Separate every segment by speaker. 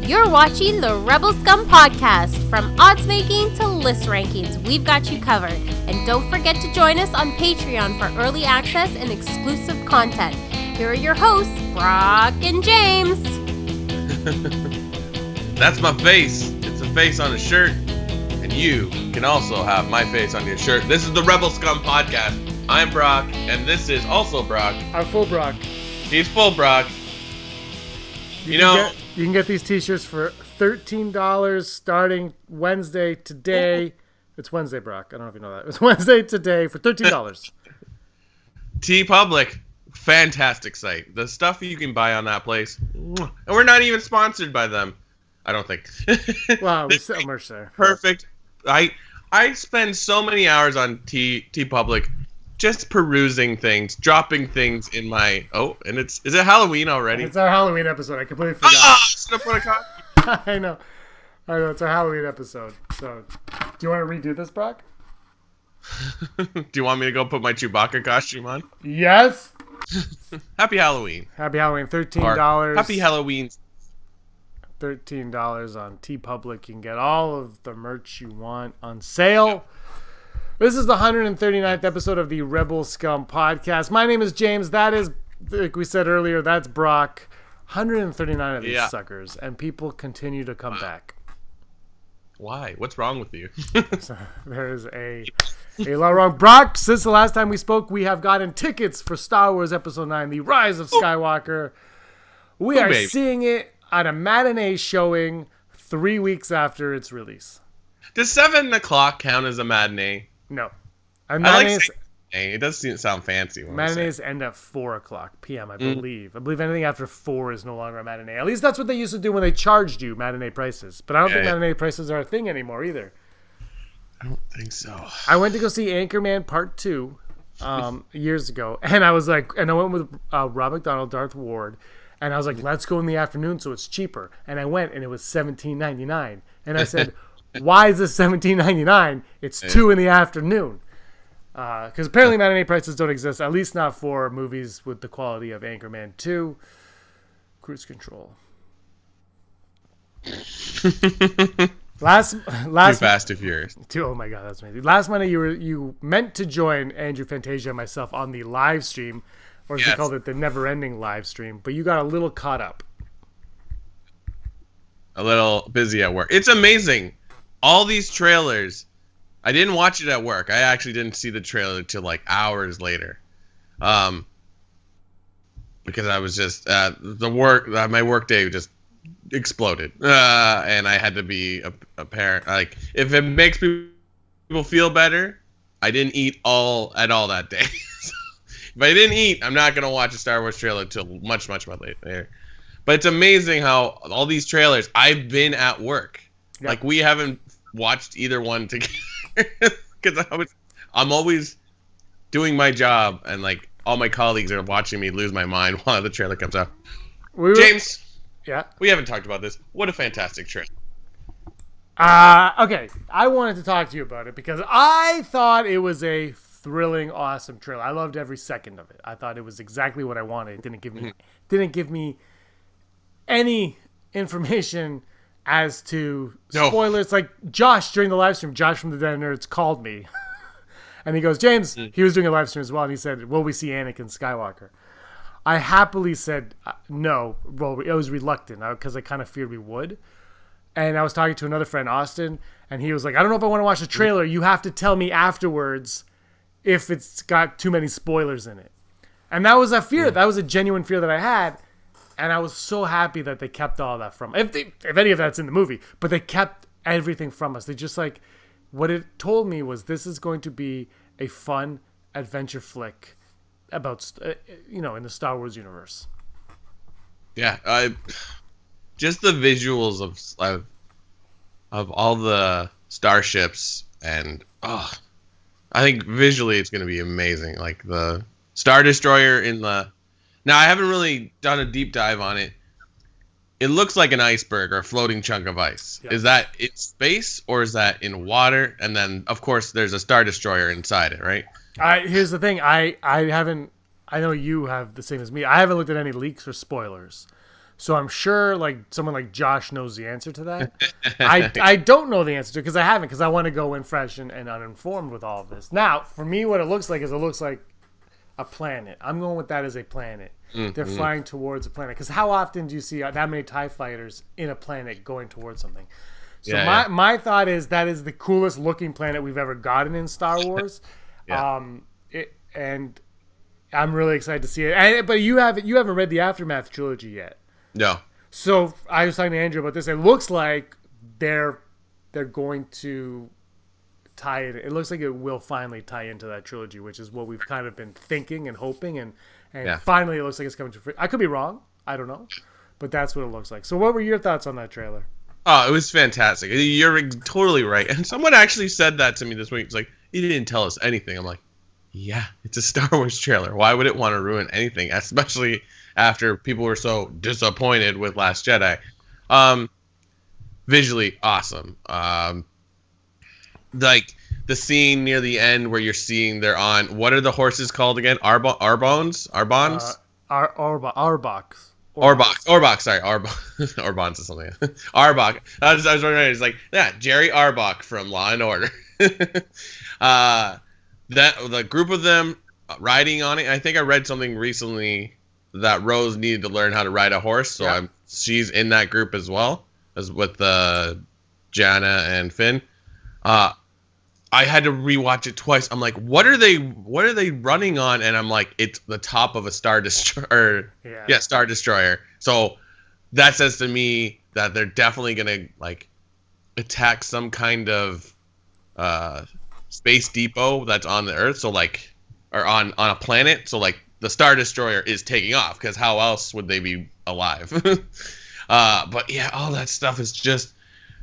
Speaker 1: You're watching the Rebel Scum podcast. From odds making to list rankings, we've got you covered. And don't forget to join us on Patreon for early access and exclusive content. Here are your hosts, Brock and James.
Speaker 2: That's my face. It's a face on a shirt. And you can also have my face on your shirt. This is the Rebel Scum podcast. I'm Brock, and this is also Brock.
Speaker 3: I'm full Brock.
Speaker 2: He's full Brock. You
Speaker 3: can get these t-shirts for $13 starting Wednesday today. It's Wednesday, Brock. I don't know if you know that. It's Wednesday today for $13.
Speaker 2: TeePublic, fantastic site. The stuff you can buy on that place. And we're not even sponsored by them. I don't think.
Speaker 3: Wow, we sell merch there.
Speaker 2: Perfect. I spend so many hours on TeePublic just perusing things, dropping things in my... Oh, and is it Halloween already?
Speaker 3: It's our Halloween epised. I completely forgot.
Speaker 2: I should have put a copy.
Speaker 3: I know. It's our Halloween episode. So, do you want to redo this, Brock?
Speaker 2: Do you want me to go put my Chewbacca costume on?
Speaker 3: Yes.
Speaker 2: Happy Halloween.
Speaker 3: Happy Halloween. $13.
Speaker 2: Happy Halloween.
Speaker 3: $13 on TeePublic. You can get all of the merch you want on sale. This is the 139th episode of the Rebel Scum podcast. My name is James. That is, like we said earlier, that's Brock. 139 of these suckers, and people continue to come back.
Speaker 2: Why? What's wrong with you?
Speaker 3: So, there is a lot wrong. Brock, since the last time we spoke, we have gotten tickets for Star Wars Episode 9, The Rise of Skywalker. We are seeing it at a matinee showing 3 weeks after its release.
Speaker 2: Does 7 o'clock count as a matinee?
Speaker 3: No.
Speaker 2: It does sound fancy.
Speaker 3: Matinees end at 4 o'clock p.m., I believe. I believe anything after 4 is no longer a matinee. At least that's what they used to do when they charged you matinee prices. But I don't think matinee prices are a thing anymore either.
Speaker 2: I don't think so.
Speaker 3: I went to go see Anchorman Part 2 years ago, and I was like, and I went with Rob McDonald, Darth Ward, and I was like, let's go in the afternoon so it's cheaper. And I went, and it was $17.99. And I said, why is this $17.99? It's 2 in the afternoon. Because apparently matinee prices don't exist, at least not for movies with the quality of Anchorman 2. Cruise Control. Last
Speaker 2: Too Fast, Too Furious.
Speaker 3: Oh my God, that's amazing. Last Monday you meant to join Andrew Fantasia and myself on the live stream, or as we called it, the never-ending live stream, but you got a little caught up.
Speaker 2: A little busy at work. It's amazing. All these trailers... I didn't watch it at work. I actually didn't see the trailer till like hours later, because I was just my work day just exploded, and I had to be a parent. Like, if it makes people feel better, I didn't eat at all that day. So, if I didn't eat, I'm not gonna watch a Star Wars trailer till much later. But it's amazing how all these trailers. I've been at work, like we haven't watched either one together. Because I'm always doing my job, and like all my colleagues are watching me lose my mind while the trailer comes out. James, we haven't talked about this. What a fantastic trailer!
Speaker 3: Okay, I wanted to talk to you about it because I thought it was a thrilling, awesome trailer. I loved every second of it. I thought it was exactly what I wanted. It didn't give me any information as to spoilers. Like Josh during the live stream, Josh from the Dead Nerds called me and he goes, James, he was doing a live stream as well, and he said, will we see Anakin Skywalker? I happily said no. Well, I was reluctant because I kind of feared we would. And I was talking to another friend, Austin, and he was like, I don't know if I want to watch the trailer. You have to tell me afterwards if it's got too many spoilers in it. And that was a fear. That was a genuine fear that I had. And I was so happy that they kept all that from if any of that's in the movie, but they kept everything from us. They just like, what it told me was this is going to be a fun adventure flick about, in the Star Wars universe.
Speaker 2: Yeah. Just the visuals of all the starships and, I think visually it's going to be amazing. Like the Star Destroyer Now, I haven't really done a deep dive on it. It looks like an iceberg or a floating chunk of ice. Yeah. Is that in space or is that in water? And then, of course, there's a Star Destroyer inside it, right?
Speaker 3: Here's the thing. I know you have the same as me. I haven't looked at any leaks or spoilers. So I'm sure like someone like Josh knows the answer to that. I don't know the answer to it because I haven't, because I want to go in fresh and uninformed with all of this. Now, for me, what it looks like is it looks like a planet. I'm going with that as a planet. They're flying towards a planet. Because how often do you see that many TIE fighters in a planet going towards something? So my thought is that is the coolest looking planet we've ever gotten in Star Wars. And I'm really excited to see it. But you haven't read the Aftermath trilogy yet.
Speaker 2: No.
Speaker 3: So I was talking to Andrew about this. It looks like they're going to tie it. It looks like it will finally tie into that trilogy, which is what we've kind of been thinking and hoping. And finally, it looks like it's coming to fruition. I could be wrong. I don't know. But that's what it looks like. So what were your thoughts on that trailer?
Speaker 2: Oh, it was fantastic. You're totally right. And someone actually said that to me this week. It's like, you didn't tell us anything. I'm like, yeah, it's a Star Wars trailer. Why would it want to ruin anything? Especially after people were so disappointed with Last Jedi. Visually awesome. Like the scene near the end where you're seeing they're on, what are the horses called again? Arbons?
Speaker 3: Arbox.
Speaker 2: Orbach, sorry. Orbons is something. Arbok. I was wondering, it's like, yeah, Jerry Arbok from Law and Order. That the group of them riding on it. I think I read something recently that Rose needed to learn how to ride a horse, so she's in that group as well as with Jana and Finn. I had to rewatch it twice. I'm like, what are they running on? And I'm like, it's the top of a Star Destroyer. Yeah, Star Destroyer. So that says to me that they're definitely gonna like attack some kind of space depot that's on the Earth. So like, or on a planet. So like the Star Destroyer is taking off, because how else would they be alive? But yeah, all that stuff is just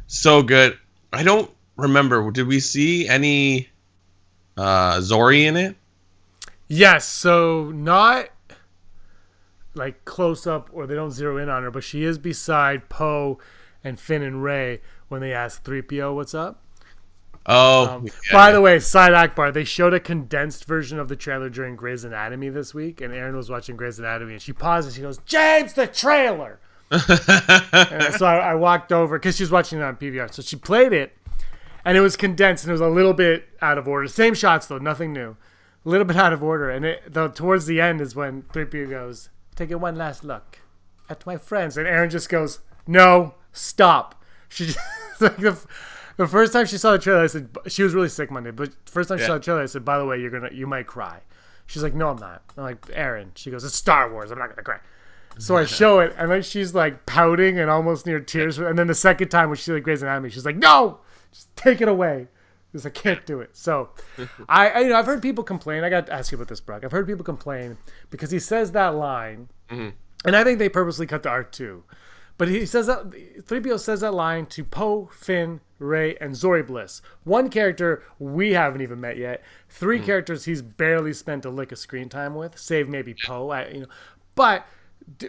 Speaker 2: so good. I don't remember, did we see any Zori in it?
Speaker 3: Yes, so not like close up, or they don't zero in on her, but she is beside Poe and Finn and Rey when they ask 3PO what's up. By the way, side Akbar, they showed a condensed version of the trailer during Grey's Anatomy this week, and Erin was watching Grey's Anatomy, and she pauses, she goes, "James, the trailer!" And so I walked over, because she was watching it on PVR, so she played it, and it was condensed, and it was a little bit out of order. Same shots, though, nothing new. A little bit out of order, and towards the end is when 3PO goes, "Taking one last look at my friends," and Erin just goes, "No, stop." She just, like the first time she saw the trailer, I said, she was really sick Monday, but the first time she saw the trailer, I said, "By the way, you might cry." She's like, "No, I'm not." I'm like, "Erin," she goes, "It's Star Wars, I'm not gonna cry." So I show it, and then she's like pouting and almost near tears, and then the second time when she like Grey's Anatomy, she's like, "No, just take it away." Because I can't do it. So, I've heard people complain. I got to ask you about this, Brock. I've heard people complain because he says that line, and I think they purposely cut the R2. But he says that 3PO says that line to Poe, Finn, Rey, and Zori Bliss. One character we haven't even met yet. Three characters he's barely spent a lick of screen time with, save maybe Poe. But do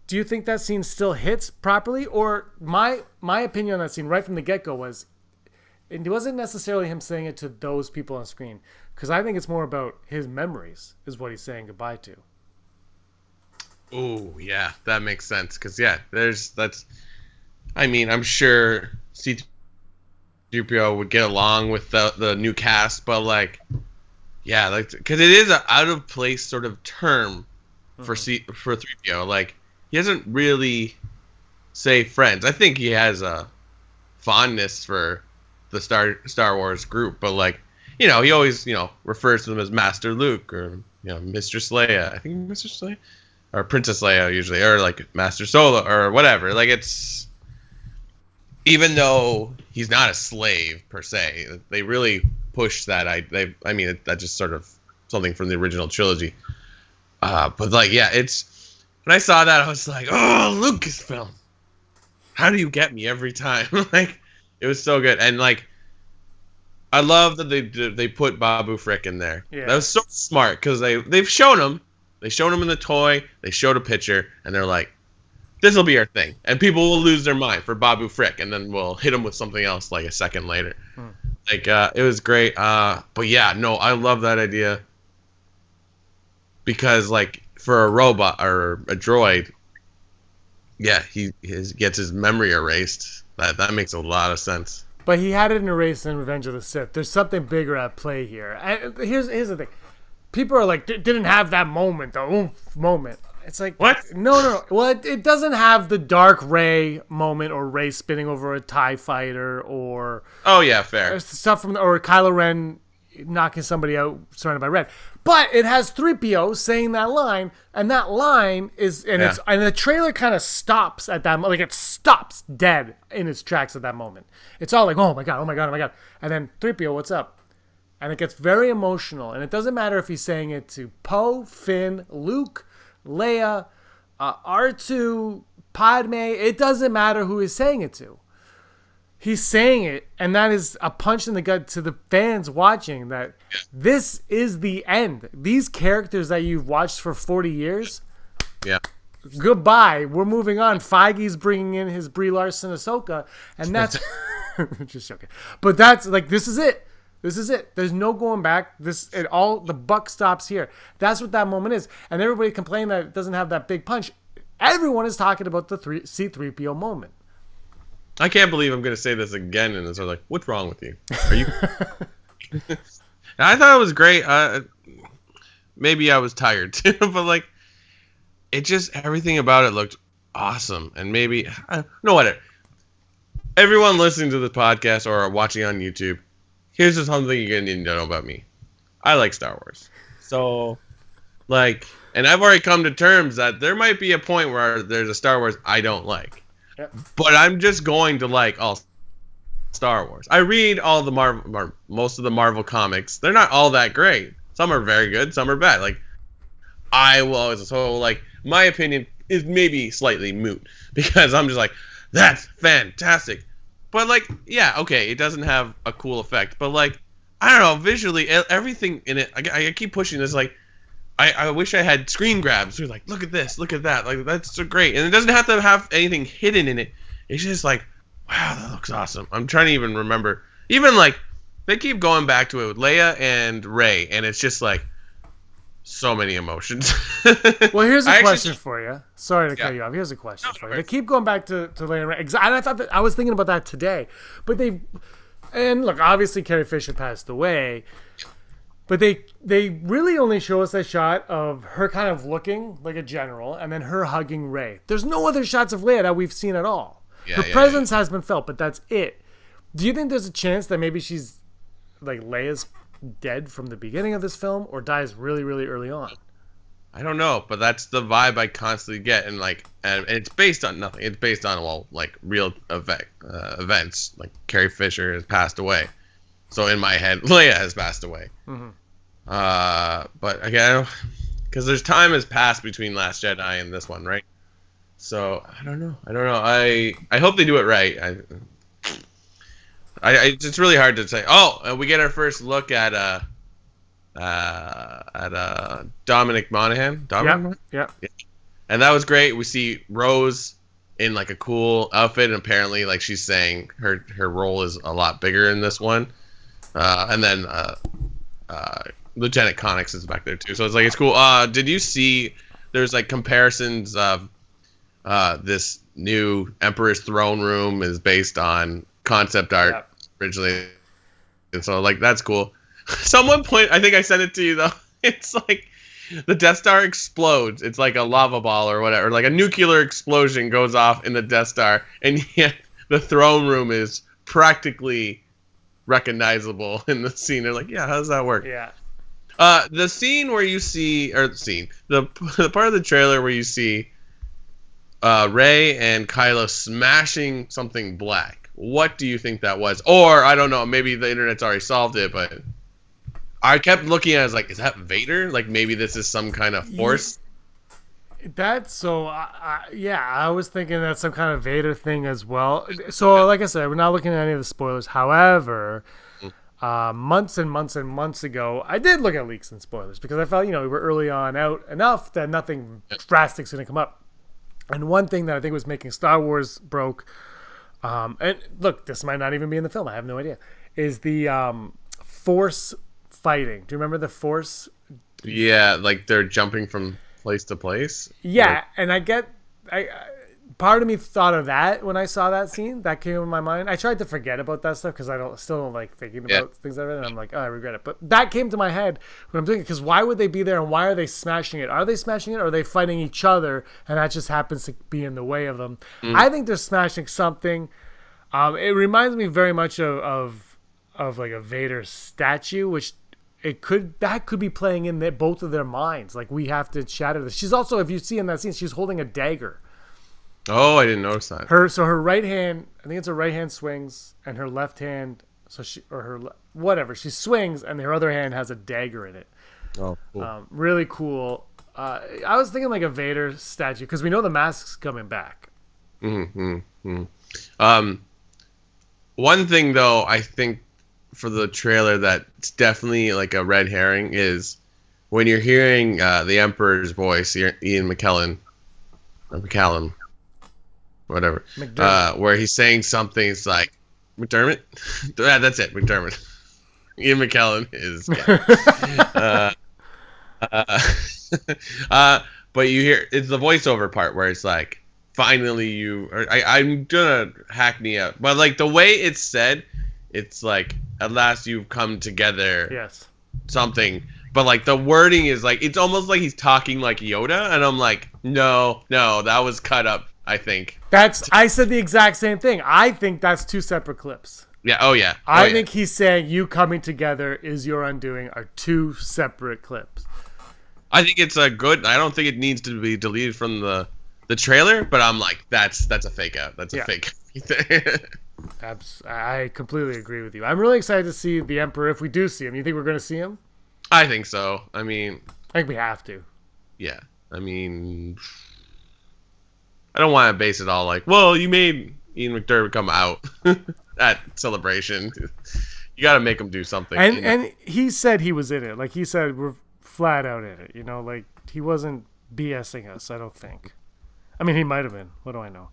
Speaker 3: you think that scene still hits properly? Or my opinion on that scene right from the get-go was, it wasn't necessarily him saying it to those people on screen, because I think it's more about his memories is what he's saying goodbye to.
Speaker 2: Oh, yeah, that makes sense. Because, I'm sure C-3PO would get along with the new cast, but, because it is an out-of-place sort of term for 3PO. Like, he doesn't really say friends. I think he has a fondness for the Star Wars group, but, he always, refers to them as Master Luke or, Mistress Leia. I think Mistress Leia? Or Princess Leia usually, or Master Solo, or whatever. It's, even though he's not a slave per se, they really push that. That's just sort of something from the original trilogy. But it's, when I saw that, I was like, oh, Lucasfilm, how do you get me every time? It was so good, and I love that they put Babu Frick in there. Yeah. That was so smart, because they've shown him. They showed him in the toy. They showed a picture, and they're like, "This will be our thing," and people will lose their mind for Babu Frick, and then we'll hit him with something else a second later. It was great. But yeah, no, I love that idea, because for a robot or a droid, Yeah, he gets his memory erased. That makes a lot of sense.
Speaker 3: But he had it erased in Revenge of the Sith. There's something bigger at play here. And here's the thing. People are like, didn't have that moment, the oomph moment. It's like,
Speaker 2: What?
Speaker 3: No. Well, it doesn't have the dark Rey moment or Rey spinning over a TIE fighter or
Speaker 2: Oh yeah, fair.
Speaker 3: stuff or Kylo Ren knocking somebody out surrounded by red. But it has 3PO saying that line, and that line is and the trailer kind of stops at that like it stops dead in its tracks at that moment. It's all like, oh my god, and then 3PO, what's up? And it gets very emotional, and it doesn't matter if he's saying it to Poe, Finn, Luke, Leia, R2, Padme. It doesn't matter who he's saying it to. He's saying it, and that is a punch in the gut to the fans watching that this is the end. These characters that you've watched for 40 years, goodbye. We're moving on. Feige's bringing in his Brie Larson Ahsoka, and that's just joking. But that's like, this is it. This is it. There's no going back. The buck stops here. That's what that moment is. And everybody complaining that it doesn't have that big punch. Everyone is talking about the C-3PO moment.
Speaker 2: I can't believe I'm going to say this again, and it's sort of like, what's wrong with you? Are you? I thought it was great. Maybe I was tired too, but like, it just everything about it looked awesome, and maybe no whatever. Everyone listening to the podcast or watching on YouTube, here's just something you're gonna need to know about me. I like Star Wars, so like, and I've already come to terms that there might be a point where there's a Star Wars I don't like. Yep. But I'm just going to like all Star Wars. I read all the most of the Marvel comics. They're not all that great. Some are very good, some are bad. Like, I will always, so like, my opinion is maybe slightly moot because I'm just like, that's fantastic. But like, yeah, okay, it doesn't have a cool effect. But like, I don't know, visually, everything in it, I keep pushing this, like, I wish I had screen grabs. We're like, look at this, look at that. Like, that's so great. And it doesn't have to have anything hidden in it. It's just like, wow, that looks awesome. I'm trying to even remember. Even like, they keep going back to it with Leia and Rey, and it's just like, so many emotions.
Speaker 3: Well, here's a question for you. Sorry to cut you off. Here's a question for you. They keep going back to Leia and Rey. And I thought that I was thinking about that today. But and look, obviously Carrie Fisher passed away. But they really only show us a shot of her kind of looking like a general and then her hugging Rey. There's no other shots of Leia that we've seen at all. Her presence has been felt, but that's it. Do you think there's a chance that maybe she's like Leia's dead from the beginning of this film or dies really, really early on?
Speaker 2: I don't know, but that's the vibe I constantly get, and like, and it's based on nothing. It's based on like real events. Like Carrie Fisher has passed away. So in my head, Leia has passed away. Mm-hmm. But again, because there's time has passed between Last Jedi and this one, right? So I don't know. I hope they do it right. It's really hard to say. Oh, we get our first look at Dominic Monaghan.
Speaker 3: Yeah.
Speaker 2: And that was great. We see Rose in like a cool outfit, and apparently, like, she's saying her role is a lot bigger in this one. And then Lieutenant Connix is back there too, so it's like, it's cool. Did you see there's like comparisons of this new Emperor's Throne Room is based on concept art originally, and so like that's cool. Someone I think I sent it to you though. It's like the Death Star explodes. It's like a lava ball or whatever, like a nuclear explosion goes off in the Death Star, and yet the throne room is practically recognizable in the scene. They're like, yeah, how does that work?
Speaker 3: Yeah.
Speaker 2: The scene where you see, the part of the trailer where you see Rey and Kylo smashing something black. What do you think that was? Or, I don't know, maybe the internet's already solved it, but I kept looking at it, I was like, is that Vader? Like, maybe this is some kind of force?
Speaker 3: That's so, I was thinking that's some kind of Vader thing as well. So, like I said, we're not looking at any of the spoilers. However, months and months and months ago, I did look at leaks and spoilers because I felt, we were early on out enough that nothing drastic's going to come up. And one thing that I think was making Star Wars broke, and look, this might not even be in the film, I have no idea, is the Force fighting. Do you remember the Force? Yeah,
Speaker 2: like they're jumping from place to place.
Speaker 3: Yeah, and part of me thought of that when I saw that scene. That came in my mind. I tried to forget about that stuff because still don't like thinking about things like that. And I'm like, oh, I regret it. But that came to my head when I'm doing it, because why would they be there and why are they smashing it? Are they smashing it or are they fighting each other and that just happens to be in the way of them? I think they're smashing something. It reminds me very much of like a Vader statue, which could be playing in both of their minds. Like, we have to shatter this. She's also, if you see in that scene, she's holding a dagger.
Speaker 2: Oh, I didn't notice that.
Speaker 3: Her right hand, I think it's her right hand swings, and her left hand, whatever, she swings, and her other hand has a dagger in it.
Speaker 2: Oh, cool.
Speaker 3: Really cool. I was thinking like a Vader statue, because we know the mask's coming back.
Speaker 2: One thing though, I think for the trailer that's definitely like a red herring is when you're hearing the Emperor's voice, Ian McKellen, or McCallum, whatever, where he's saying something. It's like McDermott. Yeah, that's it, McDermott. Ian McKellen is. But you hear it's the voiceover part where it's like, finally I'm gonna hackney up, but like the way it's said, it's like, at last you've come together.
Speaker 3: Yes.
Speaker 2: Something. But like the wording is like, it's almost like he's talking like Yoda, and I'm like, no, that was cut up, I think.
Speaker 3: I said the exact same thing. I think that's two separate clips.
Speaker 2: Yeah, oh yeah.
Speaker 3: I think he's saying you coming together is your undoing are two separate clips.
Speaker 2: I think it's I don't think it needs to be deleted from the trailer, but I'm like, that's a fake out. That's a fake out.
Speaker 3: I completely agree with you. I'm really excited to see the Emperor if we do see him. You think we're going to see him?
Speaker 2: I think so. I mean,
Speaker 3: I think we have to.
Speaker 2: Yeah. I mean, I don't want to base it all like, well, you made Ian McDermott come out at Celebration. You got to make him do something.
Speaker 3: And he said he was in it. Like, he said we're flat out in it. You know, like, he wasn't BSing us, I don't think. I mean, he might have been. What do I know?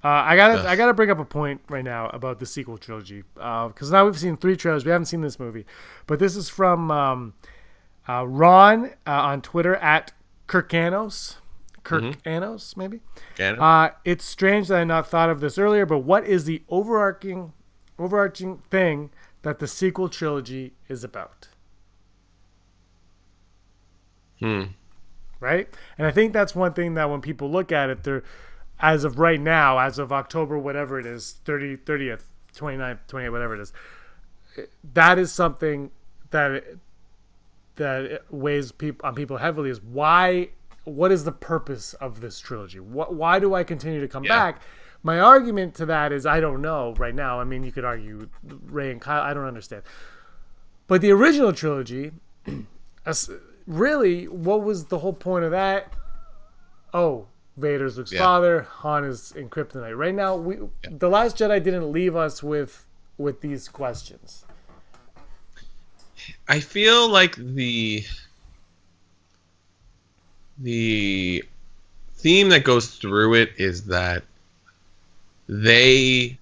Speaker 3: I gotta bring up a point right now about the sequel trilogy, because now we've seen 3 trailers. We haven't seen this movie, but this is from Ron on Twitter at Kirkanos, maybe. It's strange that I not thought of this earlier, but what is the overarching thing that the sequel trilogy is about? Right? And I think that's one thing that when people look at it, they're, as of right now, as of October, whatever it is, 30th, 29th, 28th, whatever it is, that is something that weighs on people heavily, is what is the purpose of this trilogy? Why do I continue to come back? My argument to that is I don't know right now. I mean, you could argue Rey and Kyle, I don't understand. But the original trilogy, really, what was the whole point of that? Oh, Vader's Luke's father. Han is in Kryptonite. Right now, The Last Jedi didn't leave us with these questions.
Speaker 2: I feel like the theme that goes through it is that they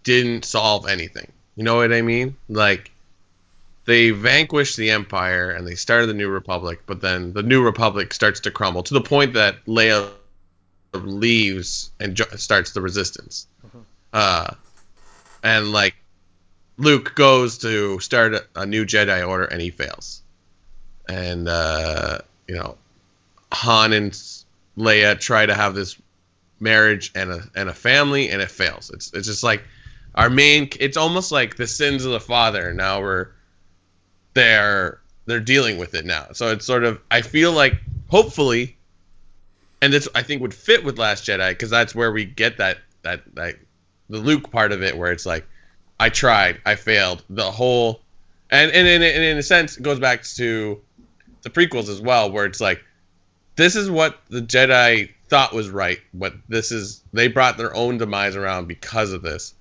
Speaker 2: didn't solve anything. You know what I mean? Like, they vanquished the Empire and they started the New Republic, but then the New Republic starts to crumble to the point that Leia leaves and starts the Resistance. And like Luke goes to start a new Jedi Order and he fails. And Han and Leia try to have this marriage and a family, and it fails. It's just like it's almost like the sins of the father. Now they're dealing with it now. So it's sort of, I feel like, hopefully, and this I think would fit with Last Jedi, because that's where we get that the Luke part of it, where it's like, I tried, I failed. The whole, and in a sense, it goes back to the prequels as well, where it's like, this is what the Jedi thought was right, but they brought their own demise around because of this.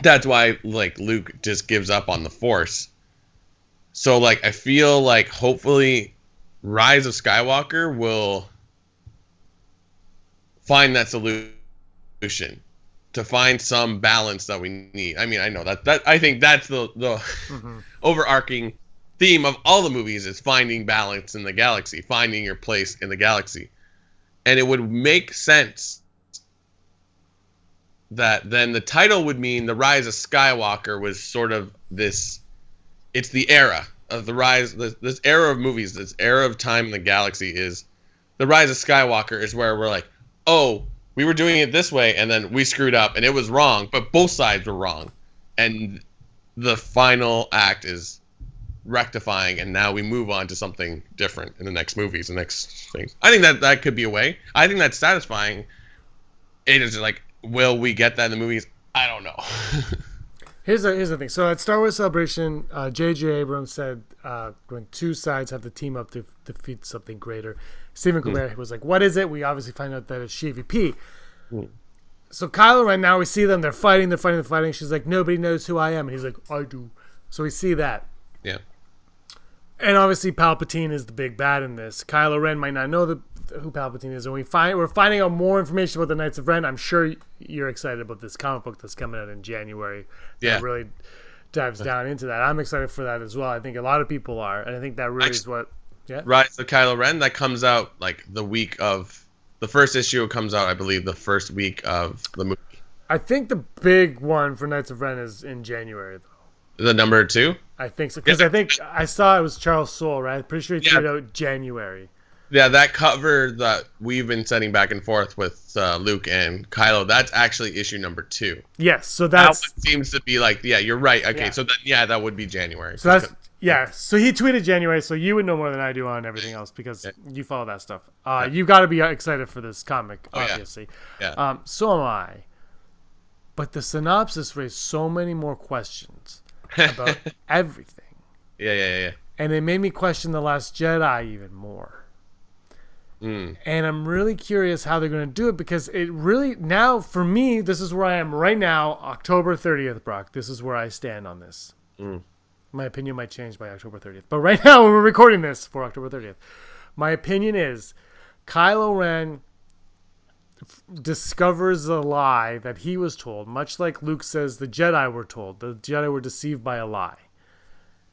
Speaker 2: That's why, like, Luke just gives up on the Force. So, like, I feel like hopefully Rise of Skywalker will find that solution to find some balance that we need. I mean, I know that I think that's the overarching theme of all the movies, is finding balance in the galaxy, finding your place in the galaxy. And it would make sense that then the title would mean The Rise of Skywalker was sort of this, it's the era of the rise, this era of movies, this era of time in the galaxy is The Rise of Skywalker is where we're like, oh, we were doing it this way and then we screwed up and it was wrong, but both sides were wrong. And the final act is rectifying, and now we move on to something different in the next movies, the next things. I think that could be a way. I think that's satisfying. It is like, will we get that in the movies? I don't know.
Speaker 3: Here's the thing. So at Star Wars Celebration, J.J. Abrams said when two sides have to team up to defeat something greater, Stephen Colbert was like, what is it? We obviously find out that it's GVP. So Kylo Ren, now we see them. They're fighting. She's like, nobody knows who I am. And he's like, I do. So we see that.
Speaker 2: Yeah.
Speaker 3: And obviously Palpatine is the big bad in this. Kylo Ren might not know who Palpatine is. And we're finding out more information about the Knights of Ren. I'm sure you're excited about this comic book that's coming out in January.
Speaker 2: Yeah.
Speaker 3: That really dives down into that. I'm excited for that as well. I think a lot of people are. And I think that really is what... Yeah.
Speaker 2: Rise of Kylo Ren, that comes out like the week of... The first issue comes out, I believe, the first week of the movie.
Speaker 3: I think the big one for Knights of Ren is in January, though.
Speaker 2: The number 2?
Speaker 3: I think so. Because I think I saw it was Charles Soule, right? I'm pretty sure he tweeted out January.
Speaker 2: Yeah, that cover that we've been sending back and forth with Luke and Kylo, that's actually issue number 2.
Speaker 3: Yes, so that's...
Speaker 2: That seems to be like, yeah, you're right. Okay, so then, that would be January.
Speaker 3: So that's... Yeah, so he tweeted January, so you would know more than I do on everything else because you follow that stuff. You got to be excited for this comic, obviously.
Speaker 2: Yeah.
Speaker 3: So am I. But the synopsis raised so many more questions about everything.
Speaker 2: Yeah.
Speaker 3: And it made me question The Last Jedi even more. And I'm really curious how they're going to do it because it really, now, for me, this is where I am right now, October 30th, Brock. This is where I stand on this. My opinion might change by October 30th. But right now, when we're recording this for October 30th, my opinion is Kylo Ren discovers a lie that he was told, much like Luke says the Jedi were told. The Jedi were deceived by a lie.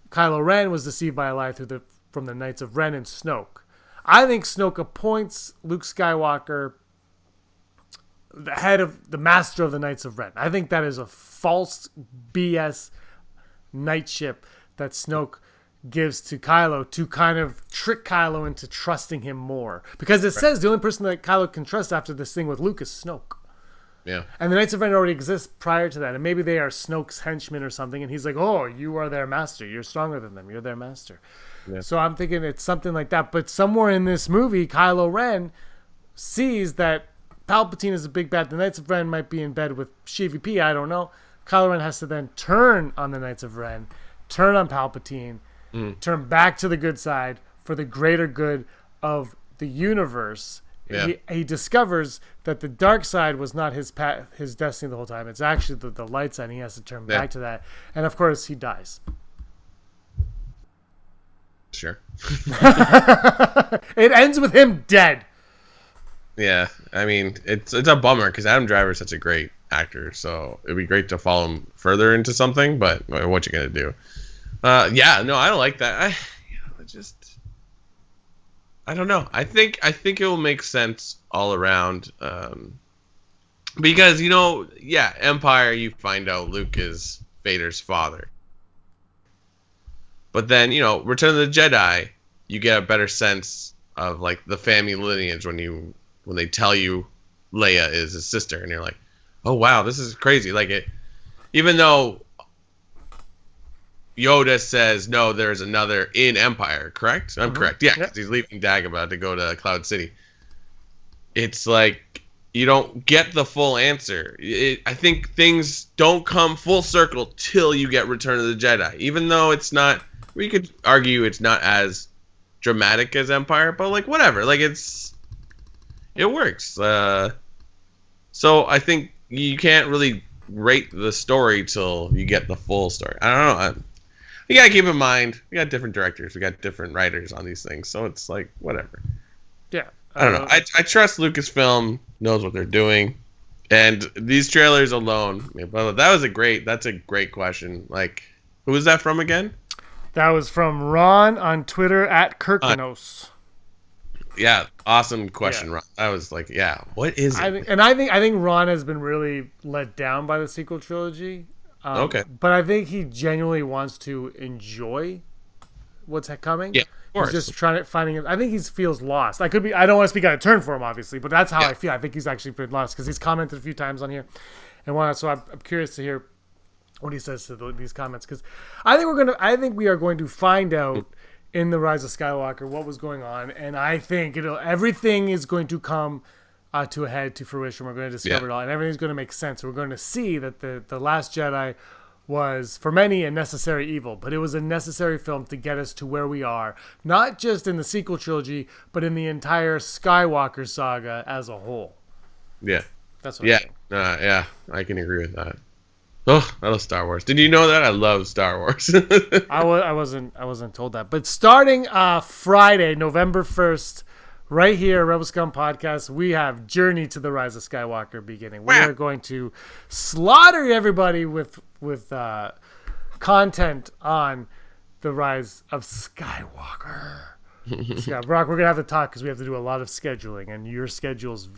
Speaker 3: Kylo Ren was deceived by a lie from the Knights of Ren and Snoke. I think Snoke appoints Luke Skywalker the head of the master of the Knights of Ren. I think that is a false BS knightship that Snoke gives to Kylo to kind of trick Kylo into trusting him more. Because it says the only person that Kylo can trust after this thing with Luke is Snoke.
Speaker 2: Yeah.
Speaker 3: And the Knights of Ren already exist prior to that. And maybe they are Snoke's henchmen or something. And he's like, oh, you are their master. You're stronger than them. You're their master. Yeah. So I'm thinking it's something like that. But somewhere in this movie, Kylo Ren sees that Palpatine is a big bad. The Knights of Ren might be in bed with GVP. I don't know. Kylo Ren has to then turn on the Knights of Ren, turn on Palpatine, turn back to the good side for the greater good of the universe. Yeah. He discovers that the dark side was not his destiny the whole time. It's actually the light side, and he has to turn back to that. And, of course, he dies.
Speaker 2: Sure.
Speaker 3: It ends with him dead.
Speaker 2: Yeah, I mean, it's a bummer because Adam Driver is such a great actor, so it'd be great to follow him further into something, but what you gonna do? I don't like that. I don't know. I think it will make sense all around, because Empire, you find out Luke is Vader's father, but then Return of the Jedi, you get a better sense of like the family lineage when they tell you Leia is his sister, and you're like, oh wow, this is crazy. Like even though Yoda says no, there's another in Empire, correct? I'm correct. Yeah, because he's leaving Dagobah to go to Cloud City. It's like you don't get the full answer. I think things don't come full circle till you get Return of the Jedi. Even though it's not, we could argue it's not as dramatic as Empire, but like whatever. Like it works. So I think you can't really rate the story till you get the full story. I don't know. You gotta keep in mind, we got different directors, we got different writers on these things, so it's like whatever.
Speaker 3: Yeah.
Speaker 2: I don't know. I trust Lucasfilm knows what they're doing, and these trailers alone. That's a great question. Like, who was that from again?
Speaker 3: That was from Ron on Twitter at Kirkinos.
Speaker 2: Yeah, awesome question, Ron. I was like, yeah, what is it?
Speaker 3: I think Ron has been really let down by the sequel trilogy.
Speaker 2: Okay.
Speaker 3: But I think he genuinely wants to enjoy what's coming.
Speaker 2: Yeah, of course.
Speaker 3: He's just finding it. I think he feels lost. I don't want to speak out of turn for him, obviously, but that's how I feel. I think he's actually been lost because he's commented a few times on here, and so I'm curious to hear what he says to these comments, because I think we are going to find out in the Rise of Skywalker what was going on, and I think everything is going to come to a head, to fruition. We're going to discover it all, and everything's going to make sense. We're going to see that the Last Jedi was, for many, a necessary evil, but it was a necessary film to get us to where we are, not just in the sequel trilogy, but in the entire Skywalker saga as a whole.
Speaker 2: Yeah.
Speaker 3: That's what I think.
Speaker 2: Yeah, I can agree with that. Oh, I love Star Wars. Did you know that? I love Star Wars.
Speaker 3: I wasn't told that. But starting Friday, November 1st, right here, Rebel Scum Podcast, we have Journey to the Rise of Skywalker beginning. We are going to slaughter everybody with content on the Rise of Skywalker. So, Brock, we're going to have to talk because we have to do a lot of scheduling, and your schedule's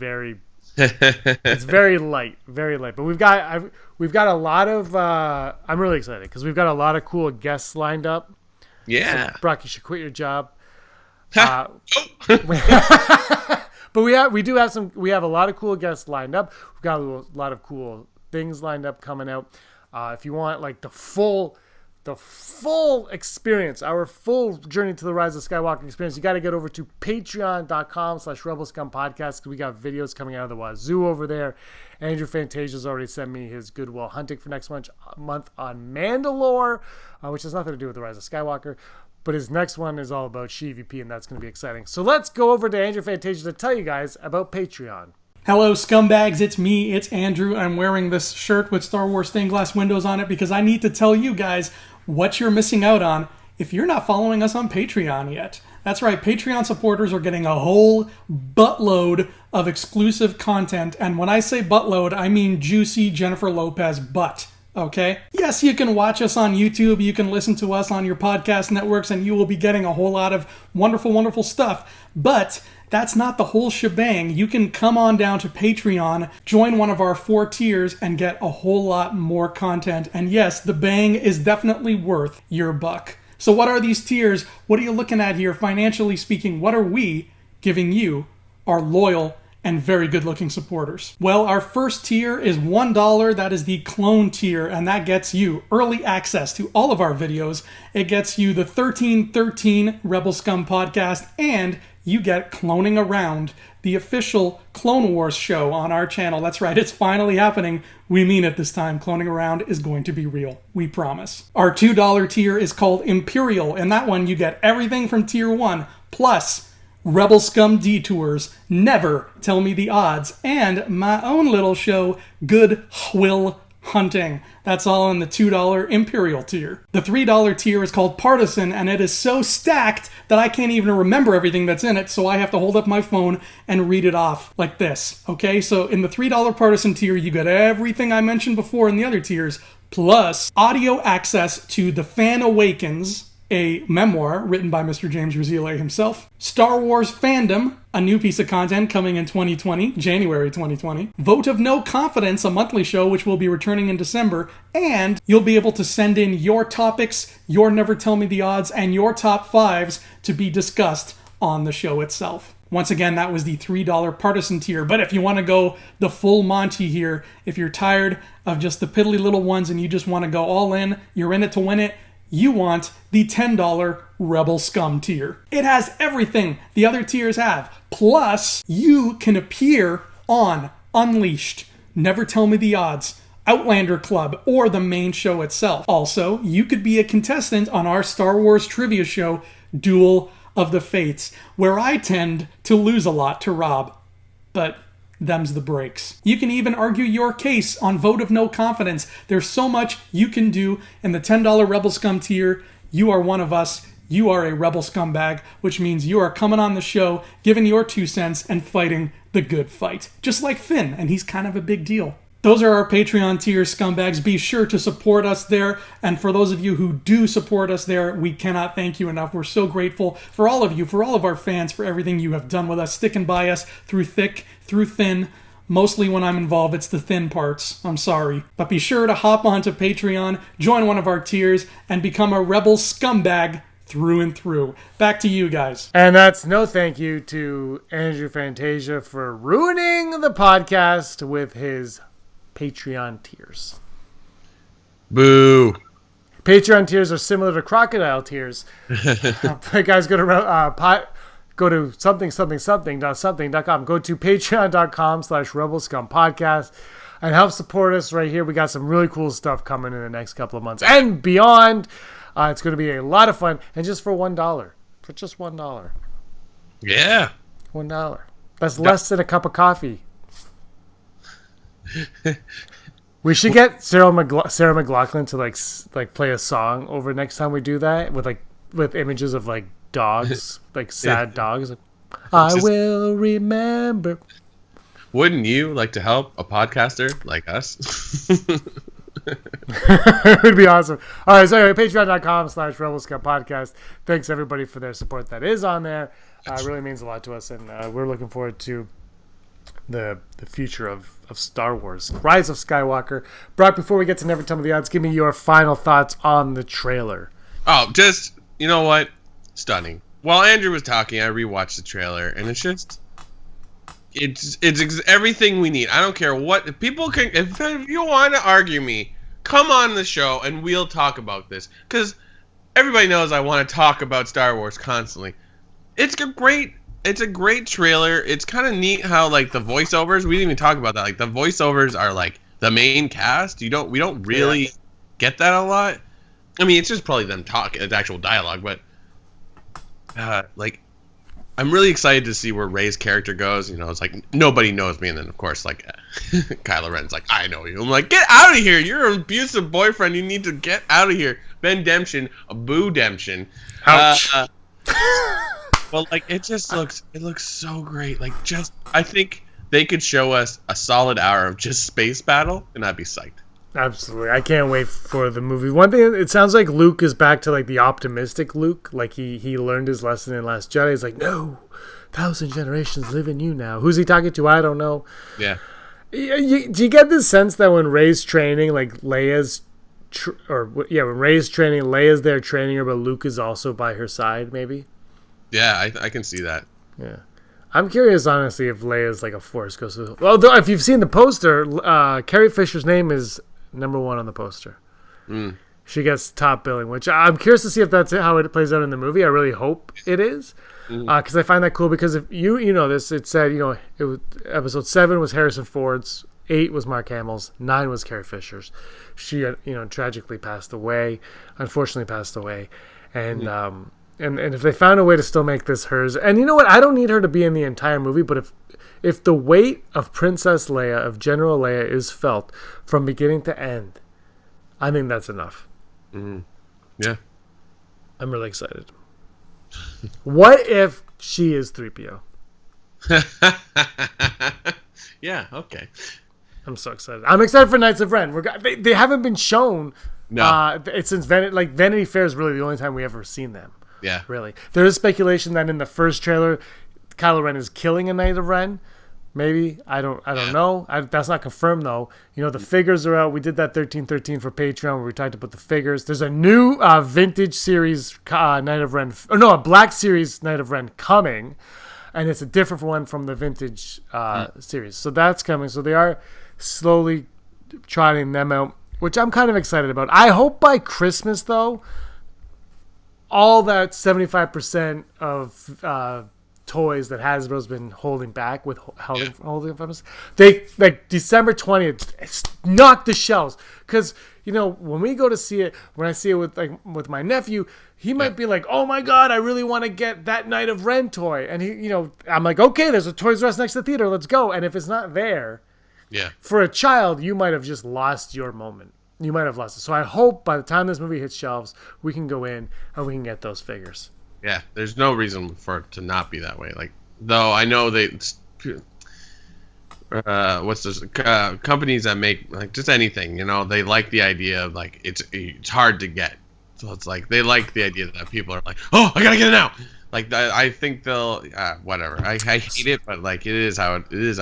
Speaker 3: it's very light. But we've got a lot of I'm really excited because we've got a lot of cool guests lined up.
Speaker 2: Yeah.
Speaker 3: So, Brock, you should quit your job. But we have a lot of cool guests lined up. We've got a lot of cool things lined up coming out. If you want like the full experience, our full Journey to the Rise of Skywalker experience, you got to get over to patreon.com/RebelScumPodcast, because we got videos coming out of the wazoo over there. Andrew Fantasia's already sent me his Goodwill Hunting for next month on Mandalore, which has nothing to do with the Rise of Skywalker. But his next one is all about SheVP, and that's going to be exciting. So let's go over to Andrew Fantasia to tell you guys about Patreon.
Speaker 4: Hello, scumbags. It's me. It's Andrew. I'm wearing this shirt with Star Wars stained glass windows on it because I need to tell you guys what you're missing out on if you're not following us on Patreon yet. That's right. Patreon supporters are getting a whole buttload of exclusive content. And when I say buttload, I mean juicy Jennifer Lopez butt. Okay? Yes, you can watch us on YouTube, you can listen to us on your podcast networks, and you will be getting a whole lot of wonderful, wonderful stuff. But that's not the whole shebang. You can come on down to Patreon, join one of our 4 tiers, and get a whole lot more content. And yes, the bang is definitely worth your buck. So what are these tiers? What are you looking at here, financially speaking? What are we giving you, our loyal and very good-looking supporters? Well, our first tier is $1. That is the clone tier, and that gets you early access to all of our videos. It gets you the 1313 Rebel Scum podcast, and you get Cloning Around, the official Clone Wars show on our channel. That's right, it's finally happening. We mean it this time. Cloning Around is going to be real. We promise. Our $2 tier is called Imperial, and that one you get everything from tier 1, plus Rebel Scum Detours, Never Tell Me the Odds, and my own little show, Good Will Hunting. That's all in the $2 Imperial tier. The $3 tier is called Partisan, and it is so stacked that I can't even remember everything that's in it, so I have to hold up my phone and read it off like this. Okay, so in the $3 Partisan tier, you get everything I mentioned before in the other tiers, plus audio access to The Fan Awakens, a memoir written by Mr. James Rosile himself. Star Wars Fandom, a new piece of content coming in 2020, January 2020. Vote of No Confidence, a monthly show which will be returning in December. And you'll be able to send in your topics, your Never Tell Me the Odds, and your top 5s to be discussed on the show itself. Once again, that was the $3 Partisan tier. But if you want to go the full Monty here, if you're tired of just the piddly little ones and you just want to go all in, you're in it to win it, you want the $10 Rebel Scum tier. It has everything the other tiers have. Plus, you can appear on Unleashed, Never Tell Me the Odds, Outlander Club, or the main show itself. Also, you could be a contestant on our Star Wars trivia show, Duel of the Fates, where I tend to lose a lot to Rob. But them's the breaks. You can even argue your case on Vote of No Confidence. There's so much you can do in the $10 Rebel Scum tier. You are one of us. You are a Rebel Scumbag, which means you are coming on the show, giving your 2 cents, and fighting the good fight. Just like Finn, and he's kind of a big deal. Those are our Patreon tiers, scumbags. Be sure to support us there. And for those of you who do support us there, we cannot thank you enough. We're so grateful for all of you, for all of our fans, for everything you have done with us, sticking by us through thick, through thin. Mostly when I'm involved, it's the thin parts. I'm sorry. But be sure to hop onto Patreon, join one of our tiers, and become a rebel scumbag through and through. Back to you guys.
Speaker 3: And that's no thank you to Andrew Fantasia for ruining the podcast with his Patreon tiers.
Speaker 2: Boo.
Speaker 3: Patreon tiers are similar to crocodile tiers. Guys, go to something.com. Go to patreon.com/rebelscumpodcast and help support us right here. We got some really cool stuff coming in the next couple of months and beyond. It's going to be a lot of fun. And just for $1. For just $1.
Speaker 2: Yeah.
Speaker 3: $1. That's less than a cup of coffee. We should get Sarah McLachlan to like play a song over next time we do that with images of like dogs, like sad dogs. Like, I will remember.
Speaker 2: Wouldn't you like to help a podcaster like us?
Speaker 3: It would be awesome. All right, so anyway, patreon.com/rebelscumpodcast. Thanks everybody for their support that is on there. It really means a lot to us, and we're looking forward to the future of Star Wars. Rise of Skywalker. Brock, before we get to Never Tell Me the Odds, give me your final thoughts on the trailer.
Speaker 2: Oh, just, you know what? Stunning. While Andrew was talking, I rewatched the trailer, and it's everything we need. I don't care what people can. If you want to argue me, come on the show and we'll talk about this. Because everybody knows I want to talk about Star Wars constantly. It's a great trailer. It's kind of neat how like the voiceovers. We didn't even talk about that. Like the voiceovers are like the main cast. We don't really get that a lot. I mean, it's just probably them talking. It's actual dialogue, but like. I'm really excited to see where Rey's character goes. You know, it's like nobody knows me, and then of course, like Kylo Ren's like, I know you. I'm like, get out of here! You're an abusive boyfriend. You need to get out of here. Ben Demption, a boo Demption.
Speaker 3: Ouch.
Speaker 2: Well, like it looks so great. Like I think they could show us a solid hour of just space battle, and I'd be psyched.
Speaker 3: Absolutely. I can't wait for the movie. One thing, it sounds like Luke is back to like the optimistic Luke. Like he learned his lesson in Last Jedi. He's like, no, 1,000 generations live in you now. Who's he talking to? I don't know.
Speaker 2: Yeah.
Speaker 3: Do you get this sense that when Rey's training, like when Rey's training, Leia's there training her, but Luke is also by her side, maybe?
Speaker 2: Yeah, I can see that.
Speaker 3: Yeah. I'm curious, honestly, if Leia's like a Force ghost. Although, if you've seen the poster, Carrie Fisher's name is number 1 on the poster.
Speaker 2: Mm.
Speaker 3: She gets top billing, which I'm curious to see if that's how it plays out in the movie. I really hope it is, because I find that cool. Because if you know this, it said it was episode 7 was Harrison Ford's, 8 was Mark Hamill's, 9 was Carrie Fisher's. She tragically passed away, unfortunately passed away, and if they found a way to still make this hers, and you know what, I don't need her to be in the entire movie, but if the weight of Princess Leia, of General Leia, is felt from beginning to end, I think that's enough.
Speaker 2: Mm-hmm. Yeah.
Speaker 3: I'm really excited. What if she is 3PO?
Speaker 2: Yeah, okay.
Speaker 3: I'm so excited. I'm excited for Knights of Ren. They haven't been shown.
Speaker 2: No.
Speaker 3: It's since Vanity Fair is really the only time we ever seen them.
Speaker 2: Yeah.
Speaker 3: Really. There is speculation that in the first trailer, Kylo Ren is killing a Knight of Ren. Maybe. I don't know. That's not confirmed, though. The figures are out. We did that 1313 for Patreon where we talked about the figures. There's a new vintage series Knight of Ren. A Black Series Knight of Ren coming. And it's a different one from the vintage series. So that's coming. So they are slowly trotting them out, which I'm kind of excited about. I hope by Christmas, though, all that 75% of toys that Hasbro's been holding back with holding from us, they like December 20th knock the shelves, because when we go to see it, when I see it with my nephew, he might be like, oh my god, I really want to get that Knight of Ren toy, and I'm like, okay, there's a Toys R Us next to the theater, let's go. And if it's not there, for a child, you might have just lost your moment. You might have lost it. So I hope by the time this movie hits shelves, we can go in and we can get those figures.
Speaker 2: Yeah, there's no reason for it to not be that way. Like, though I know what's this? Companies that make like just anything. They like the idea of like it's hard to get. So it's like they like the idea that people are like, oh, I gotta get it now. Like I think they'll whatever. I hate it, but like it is how it is.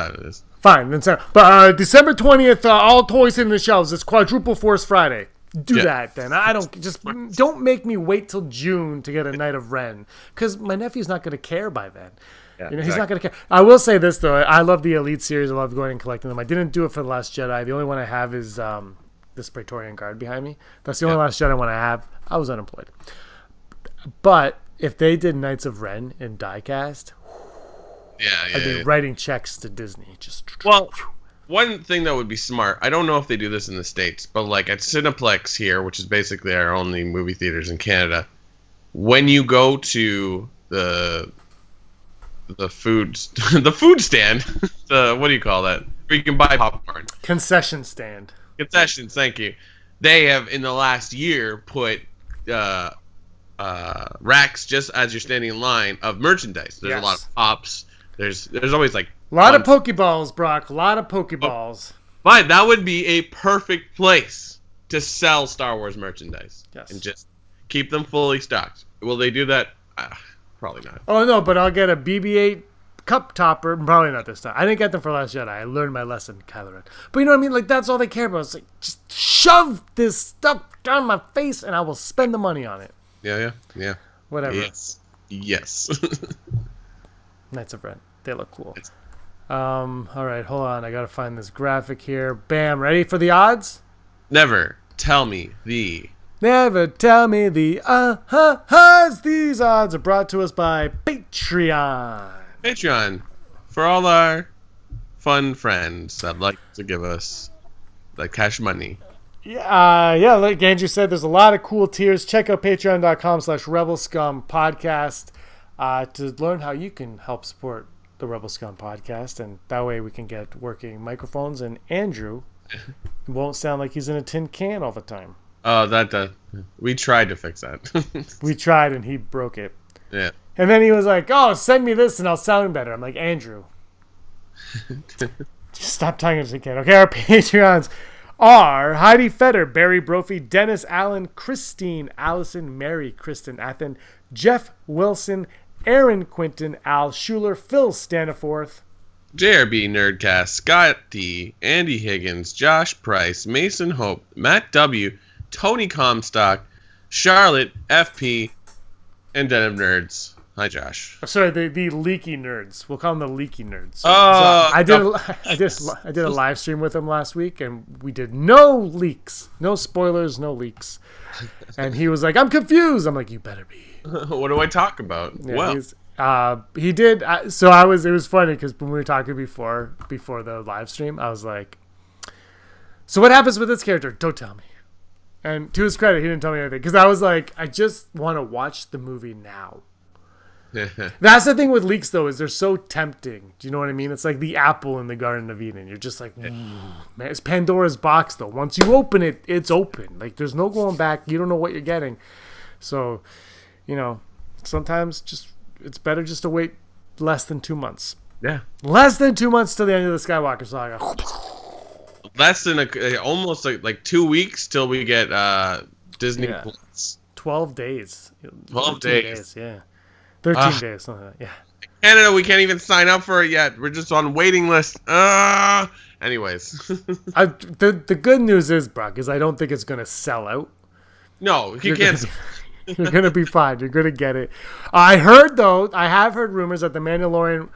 Speaker 3: Fine. Then but December 20th, all toys hitting the shelves. It's Quadruple Force Friday. Do that then. I don't make me wait till June to get a Night of Ren, because my nephew's not going to care by then.
Speaker 2: Yeah,
Speaker 3: he's not going to care. I will say this though. I love the Elite series. I love going and collecting them. I didn't do it for The Last Jedi. The only one I have is this Praetorian Guard behind me. That's the only Last Jedi one I have. I was unemployed. But if they did Knights of Ren in diecast, I'd be writing checks to Disney.
Speaker 2: Well, one thing that would be smart, I don't know if they do this in the States, but like at Cineplex here, which is basically our only movie theaters in Canada, when you go to the food stand, what do you call that? Where you can buy popcorn.
Speaker 3: Concession stand.
Speaker 2: Concessions, thank you. They have in the last year put racks just as you're standing in line of merchandise. There's a lot of pops. There's always like
Speaker 3: a lot of Pokeballs, Brock. A lot of Pokeballs.
Speaker 2: But that would be a perfect place to sell Star Wars merchandise.
Speaker 3: Yes.
Speaker 2: And just keep them fully stocked. Will they do that? Probably not.
Speaker 3: Oh no, but I'll get a BB-8 cup topper. Probably not this time. I didn't get them for Last Jedi. I learned my lesson, Kylo Ren. But you know what I mean? Like that's all they care about. It's like just shove this stuff down my face, and I will spend the money on it.
Speaker 2: Yeah.
Speaker 3: Whatever.
Speaker 2: Yes.
Speaker 3: Knights of Ren. They look cool. All right, hold on. I gotta find this graphic here. Bam. Ready for the odds?
Speaker 2: Never tell me the.
Speaker 3: Never tell me the odds. These odds are brought to us by Patreon.
Speaker 2: Patreon for all our fun friends that like to give us like cash money.
Speaker 3: Yeah, like Andrew said, there's a lot of cool tiers. Check out patreon.com/Rebel Scum Podcast to learn how you can help support the Rebel Scum Podcast, and that way we can get working microphones, and Andrew won't sound like he's in a tin can all the time.
Speaker 2: Oh, we tried to fix that.
Speaker 3: We tried, and he broke it.
Speaker 2: Yeah.
Speaker 3: And then he was like, oh, send me this, and I'll sound better. I'm like, Andrew, just stop talking to the kid. Okay, our Patreons are Heidi Fetter, Barry Brophy, Dennis Allen, Christine Allison, Mary Kristen Athen, Jeff Wilson, Aaron Quinton, Al Schuler, Phil Staniforth,
Speaker 2: JRB Nerdcast, Scott D, Andy Higgins, Josh Price, Mason Hope, Matt W, Tony Comstock, Charlotte FP, and Denim Nerds. Hi, Josh.
Speaker 3: Sorry, the leaky nerds. We'll call them the leaky nerds. I did a live stream with him last week, and we did no leaks, no spoilers, no leaks. And he was like, "I'm confused." I'm like, "You better be."
Speaker 2: What do I talk about?
Speaker 3: Yeah, he did. So I was. It was funny because when we were talking before the live stream, I was like, "So what happens with this character? Don't tell me." And to his credit, he didn't tell me anything because I was like, "I just want to watch the movie now." That's the thing with leaks, though, is they're so tempting. Do you know what I mean? It's like the apple in the Garden of Eden. You're just like, man, it's Pandora's box, though. Once you open it, it's open. Like, there's no going back. You don't know what you're getting. So, sometimes it's better just to wait less than 2 months.
Speaker 2: Yeah.
Speaker 3: Less than 2 months till the end of the Skywalker saga.
Speaker 2: Less than almost like 2 weeks till we get Disney Plus.
Speaker 3: 12 days.
Speaker 2: 12 days.
Speaker 3: Yeah. 13 days, something like that. Yeah.
Speaker 2: Canada, we can't even sign up for it yet. We're just on waiting list. Anyways.
Speaker 3: The good news is, Brock, is I don't think it's going to sell out.
Speaker 2: No, you can't.
Speaker 3: You're going to be fine. You're going to get it. I have heard rumors that The Mandalorian,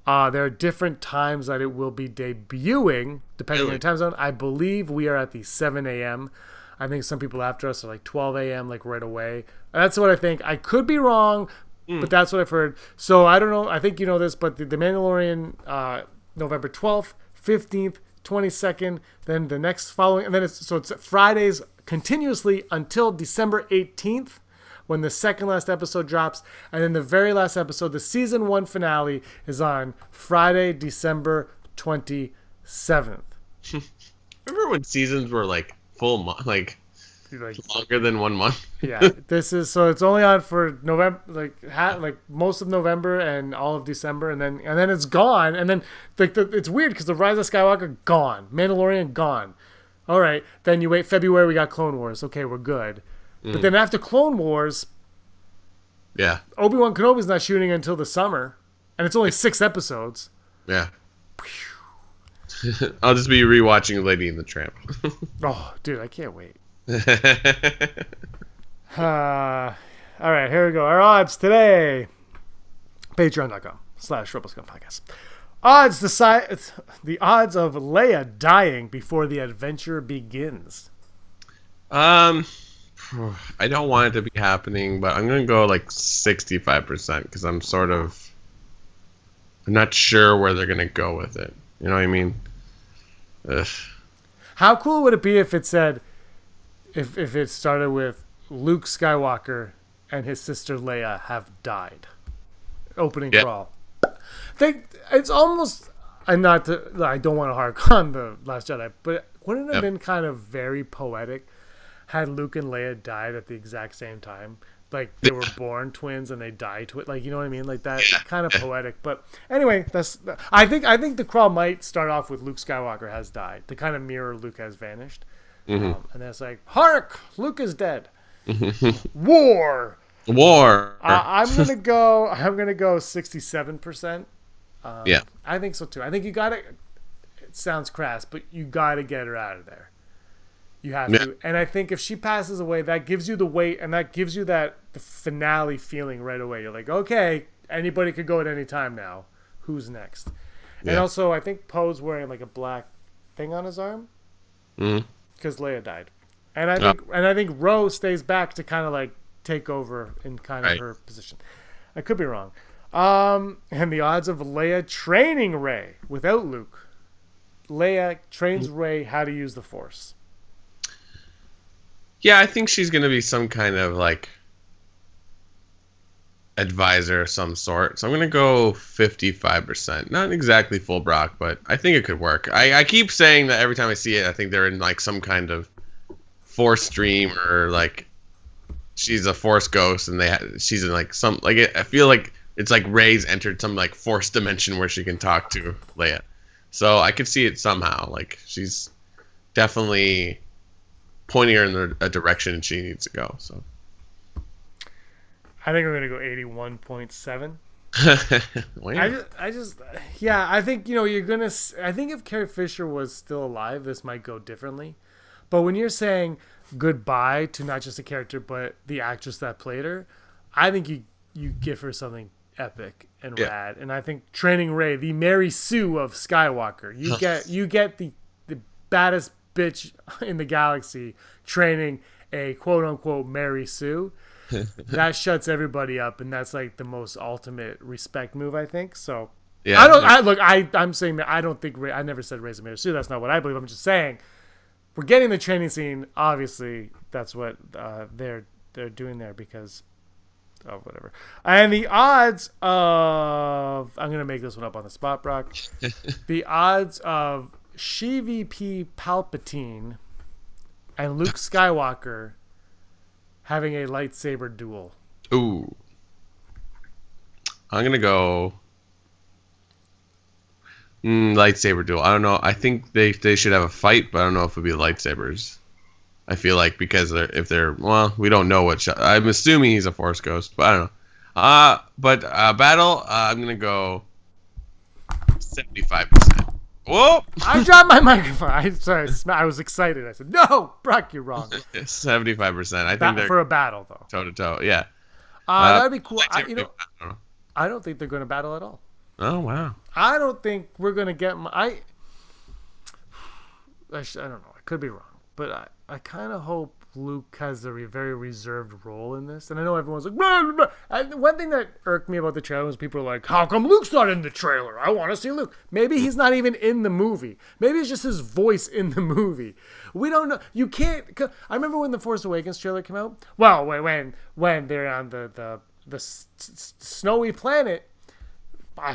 Speaker 3: there are different times that it will be debuting, depending on the time zone. I believe we are at the 7 a.m. I think some people after us are like 12 a.m., like right away. That's what I think. I could be wrong. But that's what I've heard. So I don't know. I think you know this, but the Mandalorian, November 12th, 15th, 22nd, then the next following, and then it's Fridays continuously until December 18th, when the second last episode drops, and then the very last episode, the season 1 finale, is on Friday, December 27th.
Speaker 2: Remember when seasons were like full month, like
Speaker 3: like
Speaker 2: Longer than 1 month.
Speaker 3: yeah, this is so it's only on for November, like most of November and all of December, and then it's gone. And then it's weird because the Rise of Skywalker gone, Mandalorian gone. All right, then you wait February, we got Clone Wars. Okay, we're good. But then after Clone Wars,
Speaker 2: Yeah.
Speaker 3: Obi-Wan Kenobi's not shooting until the summer, and it's only 6 episodes.
Speaker 2: Yeah. I'll just be rewatching Lady and the Tramp.
Speaker 3: Oh, dude, I can't wait. All right, here we go. Our odds today. Patreon.com/RebelScum Podcast. Odds the odds of Leia dying before the adventure begins.
Speaker 2: I don't want it to be happening, but I'm gonna go like 65% because I'm not sure where they're gonna go with it. You know what I mean? Ugh.
Speaker 3: How cool would it be if it said, if it started with Luke Skywalker and his sister Leia have died? Opening crawl. It's almost. I don't want to hark on the Last Jedi, but wouldn't it have been kind of very poetic had Luke and Leia died at the exact same time? Like they were born twins and they died like, you know what I mean? Like that kind of poetic. But anyway, I think the crawl might start off with Luke Skywalker has died to kind of mirror Luke has vanished. And then it's like, hark, Luke is dead. War. I'm gonna go 67%.
Speaker 2: Yeah.
Speaker 3: I think so too. I think you gotta. It sounds crass, but you gotta get her out of there. You have to. And I think if she passes away, that gives you the weight, and that gives you the finale feeling right away. You're like, okay, anybody could go at any time now. Who's next? Yeah. And also, I think Poe's wearing like a black thing on his arm because Leia died, and I think Rose stays back to kind of like take over in kind of her position. I could be wrong. And the odds of Leia training Rey without Luke. Leia trains Rey how to use the Force.
Speaker 2: Yeah, I think she's going to be some kind of, like, advisor of some sort. So I'm going to go 55%. Not exactly full Brock, but I think it could work. I keep saying that every time I see it, I think they're in, like, some kind of Force stream or, like, she's a Force ghost and she's in, like, some... Like, I feel like it's like Rey's entered some, like, Force dimension where she can talk to Leia. So I could see it somehow. Like, she's definitely... pointing her in a direction she needs to go. So
Speaker 3: I think we're gonna go 81.7. I think you're gonna. I think if Carrie Fisher was still alive, this might go differently. But when you're saying goodbye to not just a character but the actress that played her, I think you give her something epic and rad. And I think training Rey, the Mary Sue of Skywalker, you get the baddest bitch in the galaxy training a quote-unquote Mary Sue. That shuts everybody up, and that's like the most ultimate respect move, I think. So I'm saying that I don't think I never said Rey's a Mary Sue. That's not what I believe. I'm just saying we're getting the training scene. Obviously that's what they're doing there because of whatever. And the odds of, I'm gonna make this one up on the spot, Brock. The odds of VP Palpatine and Luke Skywalker having a lightsaber duel.
Speaker 2: Ooh. I'm going to go lightsaber duel. I don't know. I think they should have a fight, but I don't know if it would be lightsabers. I feel like because we don't know what I'm assuming he's a Force ghost, but I don't know. But battle, I'm going to go 75%. Whoa!
Speaker 3: I dropped my microphone. I was excited. I said, "No, Brock, you're wrong."
Speaker 2: 75%. I think they're
Speaker 3: for a battle, though.
Speaker 2: Toe to toe. Yeah.
Speaker 3: That'd be cool. I don't think they're going to battle at all.
Speaker 2: Oh wow.
Speaker 3: I don't think we're going to get. I don't know. I could be wrong, but I kind of hope Luke has a very reserved role in this. And I know everyone's like, blah, blah, blah. One thing that irked me about the trailer was people were like, how come Luke's not in the trailer? I want to see Luke. Maybe he's not even in the movie. Maybe it's just his voice in the movie. We don't know. You can't. I remember when the Force Awakens trailer came out. Well, when they're on the snowy planet,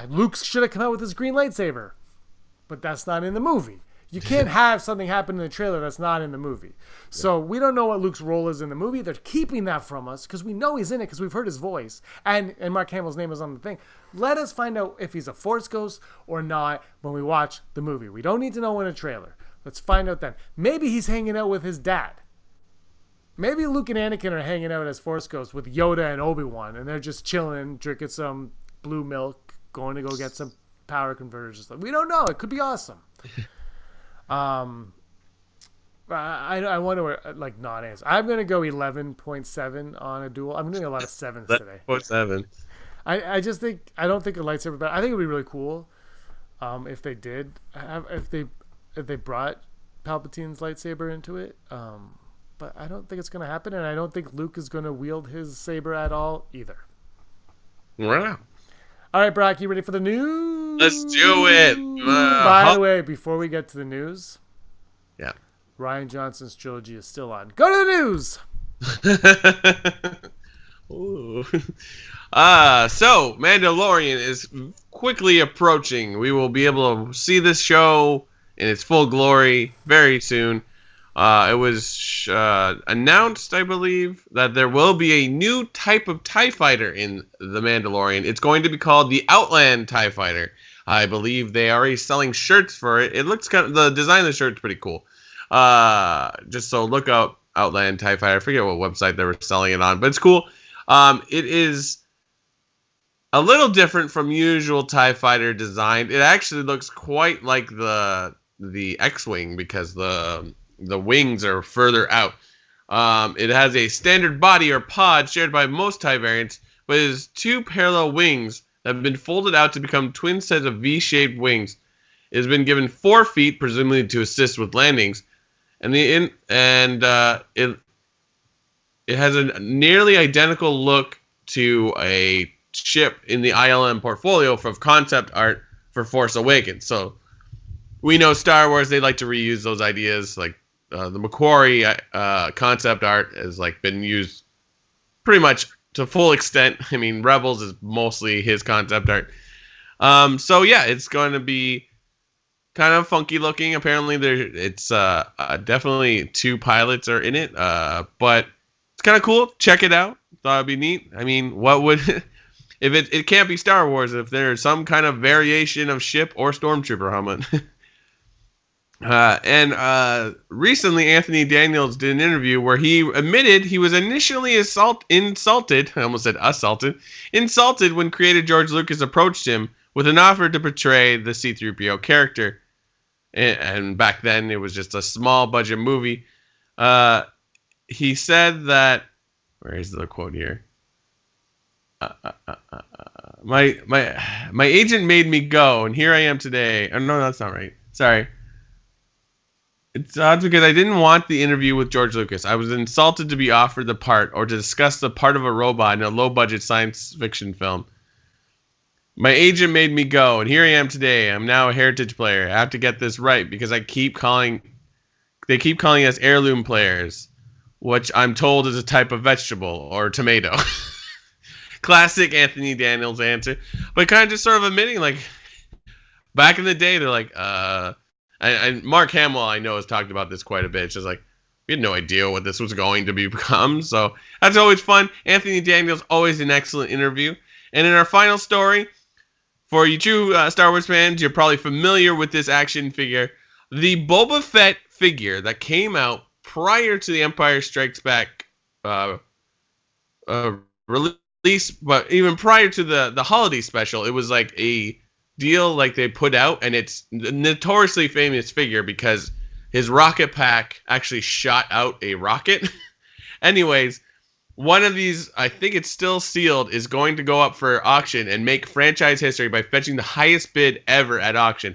Speaker 3: Luke should have come out with his green lightsaber. But that's not in the movie. You can't have something happen in the trailer that's not in the movie. So we don't know what Luke's role is in the movie. They're keeping that from us because we know he's in it because we've heard his voice. And Mark Hamill's name is on the thing. Let us find out if he's a Force ghost or not when we watch the movie. We don't need to know in a trailer. Let's find out then. Maybe he's hanging out with his dad. Maybe Luke and Anakin are hanging out as Force ghosts with Yoda and Obi-Wan, and they're just chilling, drinking some blue milk, going to go get some power converters. We don't know. It could be awesome. I wonder where, like, non-answer. I'm going to go 11.7 on a duel. I'm doing a lot of sevens today.
Speaker 2: 11.7.
Speaker 3: I just think, I don't think a lightsaber, but I think it would be really cool if they did, if they brought Palpatine's lightsaber into it. But I don't think it's going to happen, and I don't think Luke is going to wield his saber at all either.
Speaker 2: Wow.
Speaker 3: All right, Brock, you ready for the news?
Speaker 2: Let's do it.
Speaker 3: By the way, before we get to the news,
Speaker 2: yeah,
Speaker 3: Rian Johnson's trilogy is still on. Go to the news.
Speaker 2: Ooh. So Mandalorian is quickly approaching. We will be able to see this show in its full glory very soon. It was announced, I believe, that there will be a new type of TIE fighter in The Mandalorian. It's going to be called the Outland TIE Fighter. I believe they are already selling shirts for it. It looks the design of the shirt's pretty cool. Just so look up Outland TIE Fighter. I forget what website they were selling it on, but it's cool. It is a little different from usual TIE Fighter design. It actually looks quite like the X-Wing because the wings are further out. It has a standard body or pod shared by most TIE variants, but it has two parallel wings that have been folded out to become twin sets of V-shaped wings. It has been given 4 feet, presumably to assist with landings, and it has a nearly identical look to a ship in the ILM portfolio from concept art for Force Awakens. So we know Star Wars, they like to reuse those ideas. Like the Macquarie concept art has like been used pretty much to full extent. I mean, Rebels is mostly his concept art. So yeah, it's going to be kind of funky looking. Apparently, it's definitely 2 pilots are in it, but it's kind of cool. Check it out. Thought it'd be neat. I mean, what would if it can't be Star Wars if there's some kind of variation of ship or stormtrooper helmet. And recently, Anthony Daniels did an interview where he admitted he was initially insulted. I almost said assaulted. Insulted when creator George Lucas approached him with an offer to portray the C-3PO character. And back then, it was just a small budget movie. He said that. Where is the quote here? My agent made me go, and here I am today. Oh, no, that's not right. Sorry. It's odd because I didn't want the interview with George Lucas. I was insulted to be offered the part or to discuss the part of a robot in a low-budget science fiction film. My agent made me go, and here I am today. I'm now a heritage player. I have to get this right because they keep calling us heirloom players, which I'm told is a type of vegetable or tomato. Classic Anthony Daniels answer, but kind of just sort of admitting, like, back in the day, they're like, and Mark Hamill, I know, has talked about this quite a bit. It's just like, we had no idea what this was going to become, so that's always fun. Anthony Daniels, always an excellent interview. And in our final story, for you true Star Wars fans, you're probably familiar with this action figure. The Boba Fett figure that came out prior to the Empire Strikes Back release, but even prior to the holiday special, it was like a deal like they put out, and it's a notoriously famous figure because his rocket pack actually shot out a rocket. Anyways, one of these, I think it's still sealed, is going to go up for auction and make franchise history by fetching the highest bid ever at auction.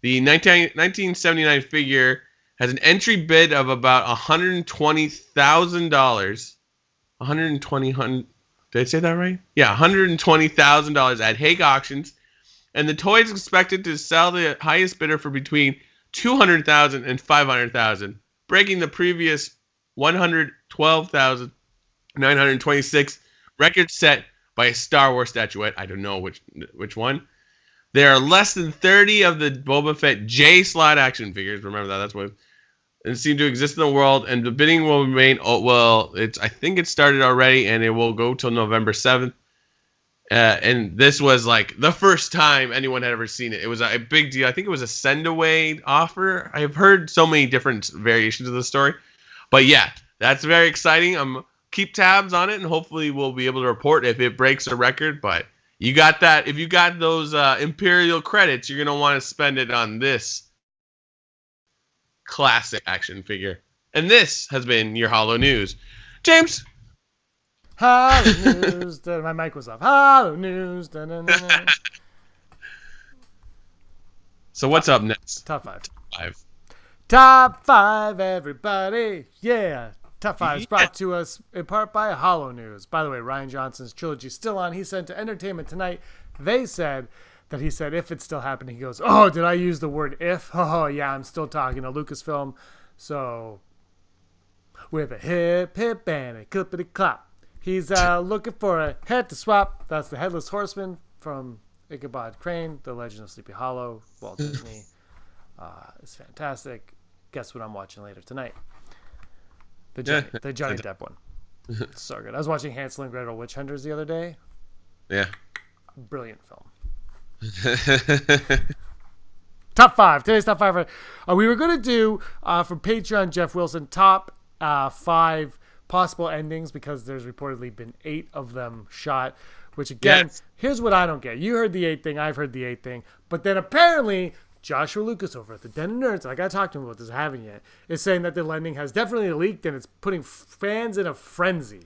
Speaker 2: The 1979 figure has an entry bid of about $120,000. Did I say that right? Yeah, $120,000 at Hague Auctions. And the toy is expected to sell the highest bidder for between $200,000 and $500,000, breaking the previous $112,926 record set by a Star Wars statuette. I don't know which one. There are less than 30 of the Boba Fett J slot action figures. Remember that? That's what and seem to exist in the world, and the bidding will remain. Oh, well, I think it started already, and it will go till November 7th. And this was like the first time anyone had ever seen it. It was a big deal. I think it was a send away offer. I've heard so many different variations of the story, but yeah, that's very exciting. Keep tabs on it, and hopefully we'll be able to report if it breaks a record. But you got that. If you got those Imperial credits, you're gonna want to spend it on this classic action figure. And this has been your Hollow News. James.
Speaker 3: Hollow News. My mic was off. Hollow News.
Speaker 2: So what's up next?
Speaker 3: Top 5.
Speaker 2: Top 5.
Speaker 3: Top 5, everybody. Yeah. Top 5 is brought to us in part by Hollow News. By the way, Rian Johnson's Trilogy is still on. He sent to Entertainment Tonight. They said that if it's still happening, he goes, oh, did I use the word if? Oh, yeah, I'm still talking to Lucasfilm. So, with a hip, hip, and a clippity clop. He's looking for a head to swap. That's the Headless Horseman from Ichabod Crane, The Legend of Sleepy Hollow, Walt Disney. It's fantastic. Guess what I'm watching later tonight? The Johnny Depp one. It's so good. I was watching Hansel and Gretel Witch Hunters the other day.
Speaker 2: Yeah.
Speaker 3: Brilliant film. Top 5. Today's top 5. We were going to do, from Patreon, Jeff Wilson, top 5 possible endings, because there's reportedly been 8 of them shot, which again, Here's what I don't get. You heard the 8 thing, I've heard the 8 thing, but then apparently Joshua Lucas over at the Den of Nerds, and I gotta talk to him about this, I haven't yet, is saying that the ending has definitely leaked and it's putting fans in a frenzy.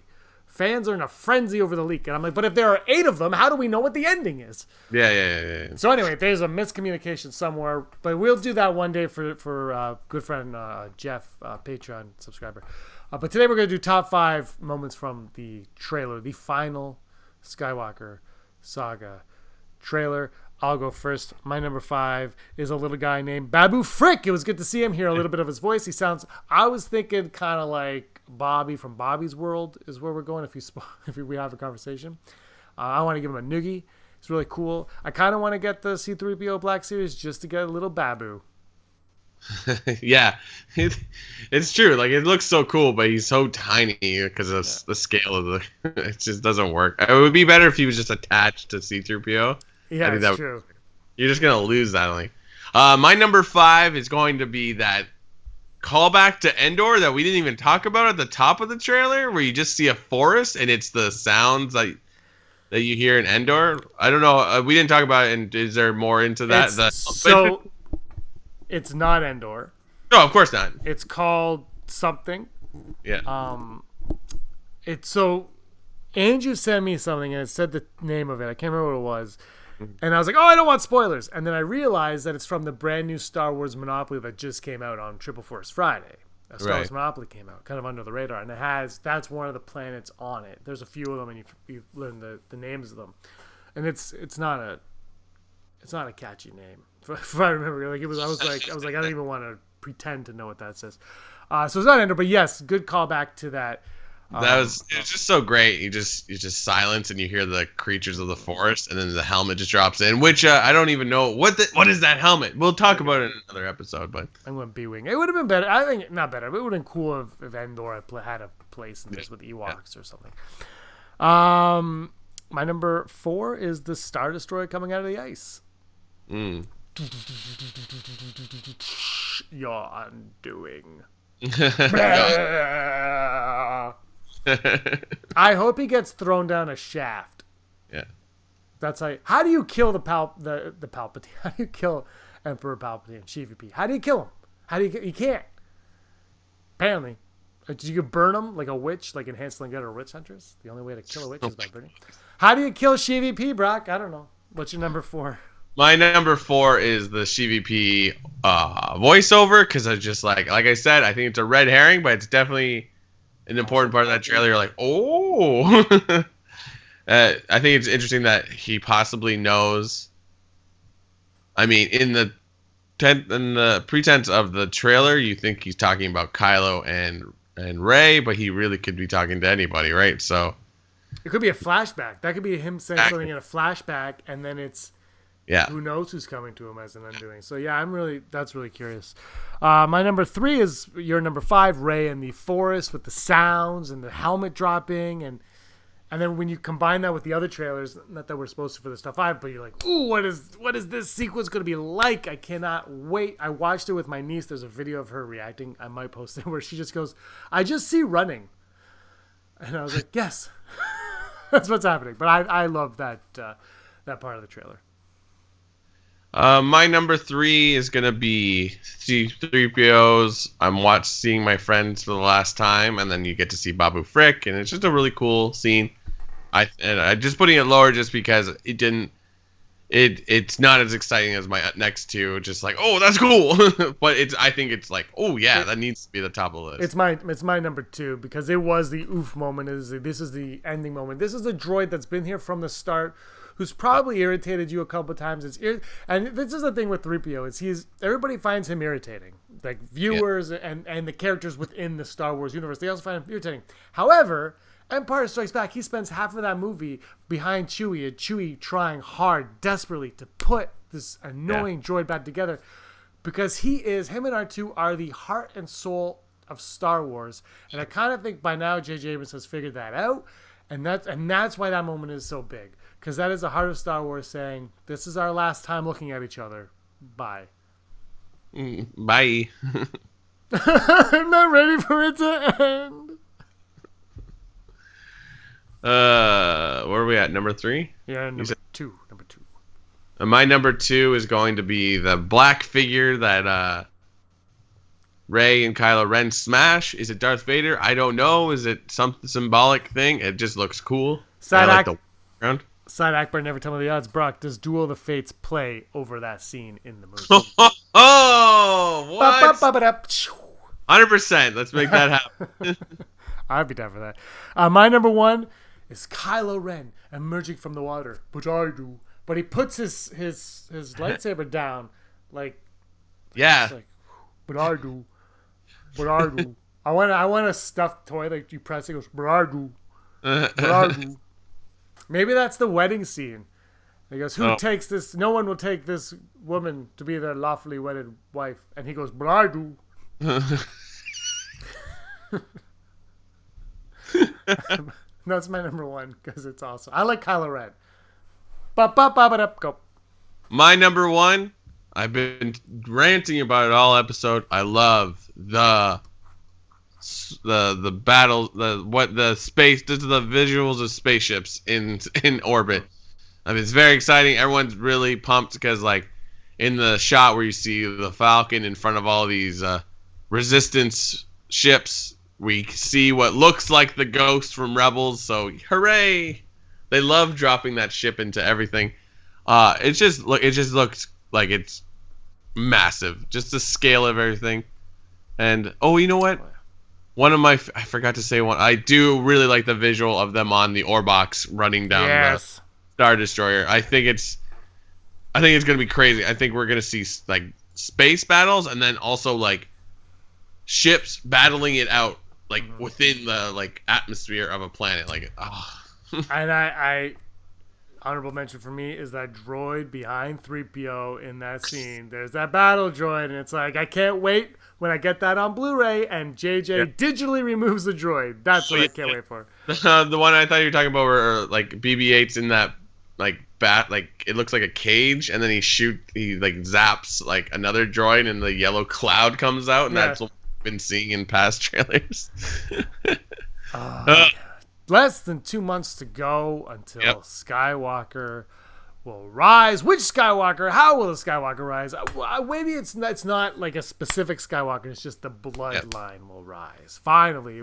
Speaker 3: Fans are in a frenzy over the leak, and I'm like, but if there are 8 of them, how do we know what the ending is?
Speaker 2: Yeah.
Speaker 3: So anyway, there's a miscommunication somewhere, but we'll do that one day for good friend Jeff, Patreon subscriber. But today we're going to do top 5 moments from the trailer, the final Skywalker saga trailer. I'll go first. My number 5 is a little guy named Babu Frick. It was good to see him, hear a little bit of his voice. I was thinking kind of like Bobby from Bobby's World is where we're going if we have a conversation. I want to give him a noogie. It's really cool. I kind of want to get the C-3PO Black Series just to get a little Babu.
Speaker 2: Yeah, it's true. Like, it looks so cool, but he's so tiny because of the scale of the. It just doesn't work. It would be better if he was just attached to C-3PO.
Speaker 3: Yeah, that's true.
Speaker 2: You're just gonna lose that. Like, my number 5 is going to be that callback to Endor that we didn't even talk about at the top of the trailer, where you just see a forest and it's the sounds that you hear in Endor. I don't know. We didn't talk about it. And is there more into that?
Speaker 3: It's not Endor.
Speaker 2: No, of course not.
Speaker 3: It's called something.
Speaker 2: Yeah.
Speaker 3: Andrew sent me something and it said the name of it. I can't remember what it was. And I was like, oh, I don't want spoilers. And then I realized that it's from the brand new Star Wars Monopoly that just came out on Triple Force Friday. Star Wars Monopoly came out, kind of under the radar. And that's one of the planets on it. There's a few of them, and you learn the names of them. And it's not a catchy name. If I remember, I was like, I don't even want to pretend to know what that says. So it's not Endor, but yes, good callback to that.
Speaker 2: It's just so great. You just silence and you hear the creatures of the forest, and then the helmet just drops in. Which I don't even know what is that helmet. We'll talk about it in another episode. But
Speaker 3: I'm going B-wing. It would have been better. I think not better. But it would have been cool if Endor had a place in this with Ewoks or something. My number 4 is the Star Destroyer coming out of the ice. Your undoing. I hope he gets thrown down a shaft.
Speaker 2: Yeah.
Speaker 3: That's how do you kill the Palpatine? How do you kill Emperor Palpatine, CVP? How do you kill him? You can't. Apparently. You could burn him like a witch, like in Hansel and Gretel Witch Hunters. The only way to kill a witch is by burning. How do you kill CVP, Brock? I don't know. What's your number 4?
Speaker 2: My number 4 is the CVP voiceover, because I just like I said, I think it's a red herring, but it's definitely an important part of that trailer. You're like, oh. I think it's interesting that he possibly knows. I mean, in the pretense of the trailer, you think he's talking about Kylo and Rey, but he really could be talking to anybody, right? So
Speaker 3: it could be a flashback. That could be him saying something in a flashback, and then it's
Speaker 2: Yeah.
Speaker 3: Who knows who's coming to him as an undoing? So yeah, that's really curious. My number 3 is your number 5, Rey in the forest with the sounds and the helmet dropping, and then when you combine that with the other trailers, not that we're supposed to for this top 5, but you're like, ooh, what is this sequence going to be like? I cannot wait. I watched it with my niece. There's a video of her reacting. I might post it where she just goes, I just see running, and I was like, yes, that's what's happening. But I love that part of the trailer.
Speaker 2: My number 3 is gonna be C-3PO's. I'm seeing my friends for the last time, and then you get to see Babu Frick, and it's just a really cool scene. I just putting it lower just because it didn't. It's not as exciting as my next 2. Just like, oh, that's cool, but I think it's like, oh yeah, that needs to be the top of the list.
Speaker 3: It's my number 2 because it was the oof moment. This is the ending moment. This is a droid that's been here from the start, who's probably irritated you a couple of times. And this is the thing with 3PO is everybody finds him irritating, like viewers and the characters within the Star Wars universe. They also find him irritating. However, Empire Strikes Back, he spends half of that movie behind Chewie, and Chewie trying hard, desperately to put this annoying droid back together, because him and R2 are the heart and soul of Star Wars. And I kind of think by now J.J. Abrams has figured that out, and that's why that moment is so big. Because that is the heart of Star Wars saying, this is our last time looking at each other. Bye.
Speaker 2: Bye.
Speaker 3: I'm not ready for it to end.
Speaker 2: Where are we at? Number 3?
Speaker 3: Yeah, number 2.
Speaker 2: My number 2 is going to be the black figure that Rey and Kylo Ren smash. Is it Darth Vader? I don't know. Is it some symbolic thing? It just looks cool.
Speaker 3: Side Akbar, never tell me the odds. Brock, does Duel of the Fates play over that scene in the movie?
Speaker 2: Oh, what? 100%. Let's make that happen.
Speaker 3: I'd be down for that. My number 1 is Kylo Ren emerging from the water. But I do. But he puts his lightsaber down, like,
Speaker 2: yeah.
Speaker 3: Like, but I do. But I do. I want a stuffed toy like you press it goes. But I do. But I do. Maybe that's the wedding scene. He goes, who takes this? No one will take this woman to be their lawfully wedded wife. And he goes, but I do. That's my number 1 because it's awesome. I like Kylo Ren. Go.
Speaker 2: My number 1, I've been ranting about it all episode. I love the battle, the space. This is the visuals of spaceships in orbit. I mean, it's very exciting. Everyone's really pumped because, like, in the shot where you see the Falcon in front of all these Resistance ships, we see what looks like the Ghost from Rebels. So, hooray! They love dropping that ship into everything. It just looks like it's massive. Just the scale of everything. And you know what? I forgot to say one. I do really like the visual of them on the Orbox running down the Star Destroyer. I think it's gonna be crazy. I think we're gonna see like space battles and then also like ships battling it out like within the like atmosphere of a planet. Like,
Speaker 3: And I honorable mention for me is that droid behind 3PO in that scene. There's that battle droid, and it's like, I can't wait when I get that on Blu-ray and JJ digitally removes the droid. That's what I can't wait for.
Speaker 2: The one I thought you were talking about were like BB-8's in that like it looks like a cage, and then he like zaps like another droid, and the yellow cloud comes out, and that's what we've been seeing in past trailers.
Speaker 3: Less than 2 months to go until Skywalker will rise. Which Skywalker? How will the Skywalker rise? Maybe it's not like a specific Skywalker. It's just the bloodline will rise. Finally,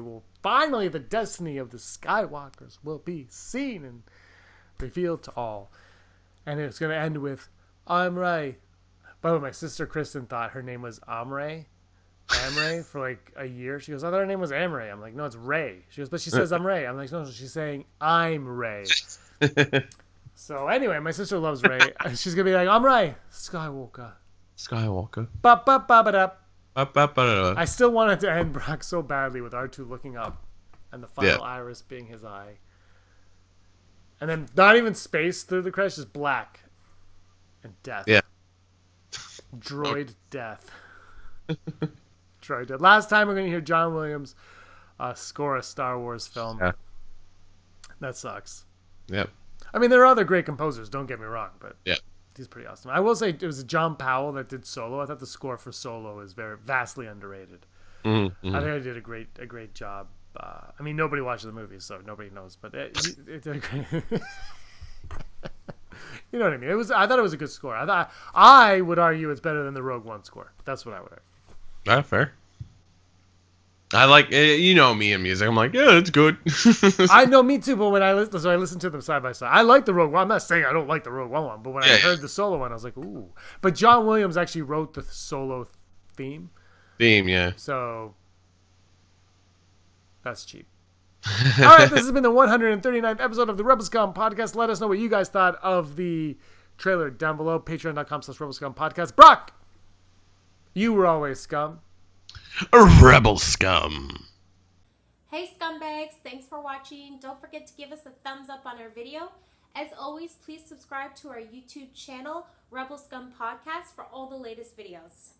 Speaker 3: the destiny of the Skywalkers will be seen and revealed to all. And it's going to end with, I'm Rey. By the way, my sister Kristen thought her name was Amrei for like a year. She goes, I thought her name was Amrei. I'm like, no, it's Rey. She goes, but she says I'm Rey. I'm like, no, she's saying I'm Rey. So anyway, my sister loves Rey. She's gonna be like, I'm Rey. Skywalker. I still wanted to end Brock so badly with R2 looking up and the final iris being his eye. And then not even space through the crash, just black. And death.
Speaker 2: Yeah.
Speaker 3: Droid death. Droid death. Last time we're going to hear John Williams score a Star Wars film.
Speaker 2: Yeah.
Speaker 3: That sucks.
Speaker 2: Yep.
Speaker 3: I mean, there are other great composers, don't get me wrong, but
Speaker 2: Yeah.
Speaker 3: he's pretty awesome. I will say it was John Powell that did Solo. I thought the score for Solo is vastly underrated.
Speaker 2: Mm-hmm.
Speaker 3: I think I did a great job. I mean, nobody watches the movie, so nobody knows, but it did a great... You know what I mean? I thought it was a good score. I would argue it's better than the Rogue One score. That's what I would argue.
Speaker 2: Fair. I like, you know me and music. I'm like, yeah, it's good.
Speaker 3: I know, me too. But when I listened to them side by side. I like the Rogue One. I'm not saying I don't like the Rogue One, but when I heard the Solo one, I was like, ooh. But John Williams actually wrote the Solo theme.
Speaker 2: Yeah.
Speaker 3: So that's cheap. All right, this has been the 139th episode of the Rebel Scum podcast. Let us know what you guys thought of the trailer down below. Patreon.com/Rebel Scum podcast. Brock, you were always scum.
Speaker 2: Rebel Scum.
Speaker 1: Hey scumbags, thanks for watching. Don't forget to give us a thumbs up on our video. As always, please subscribe to our YouTube channel, Rebel Scum Podcast, for all the latest videos.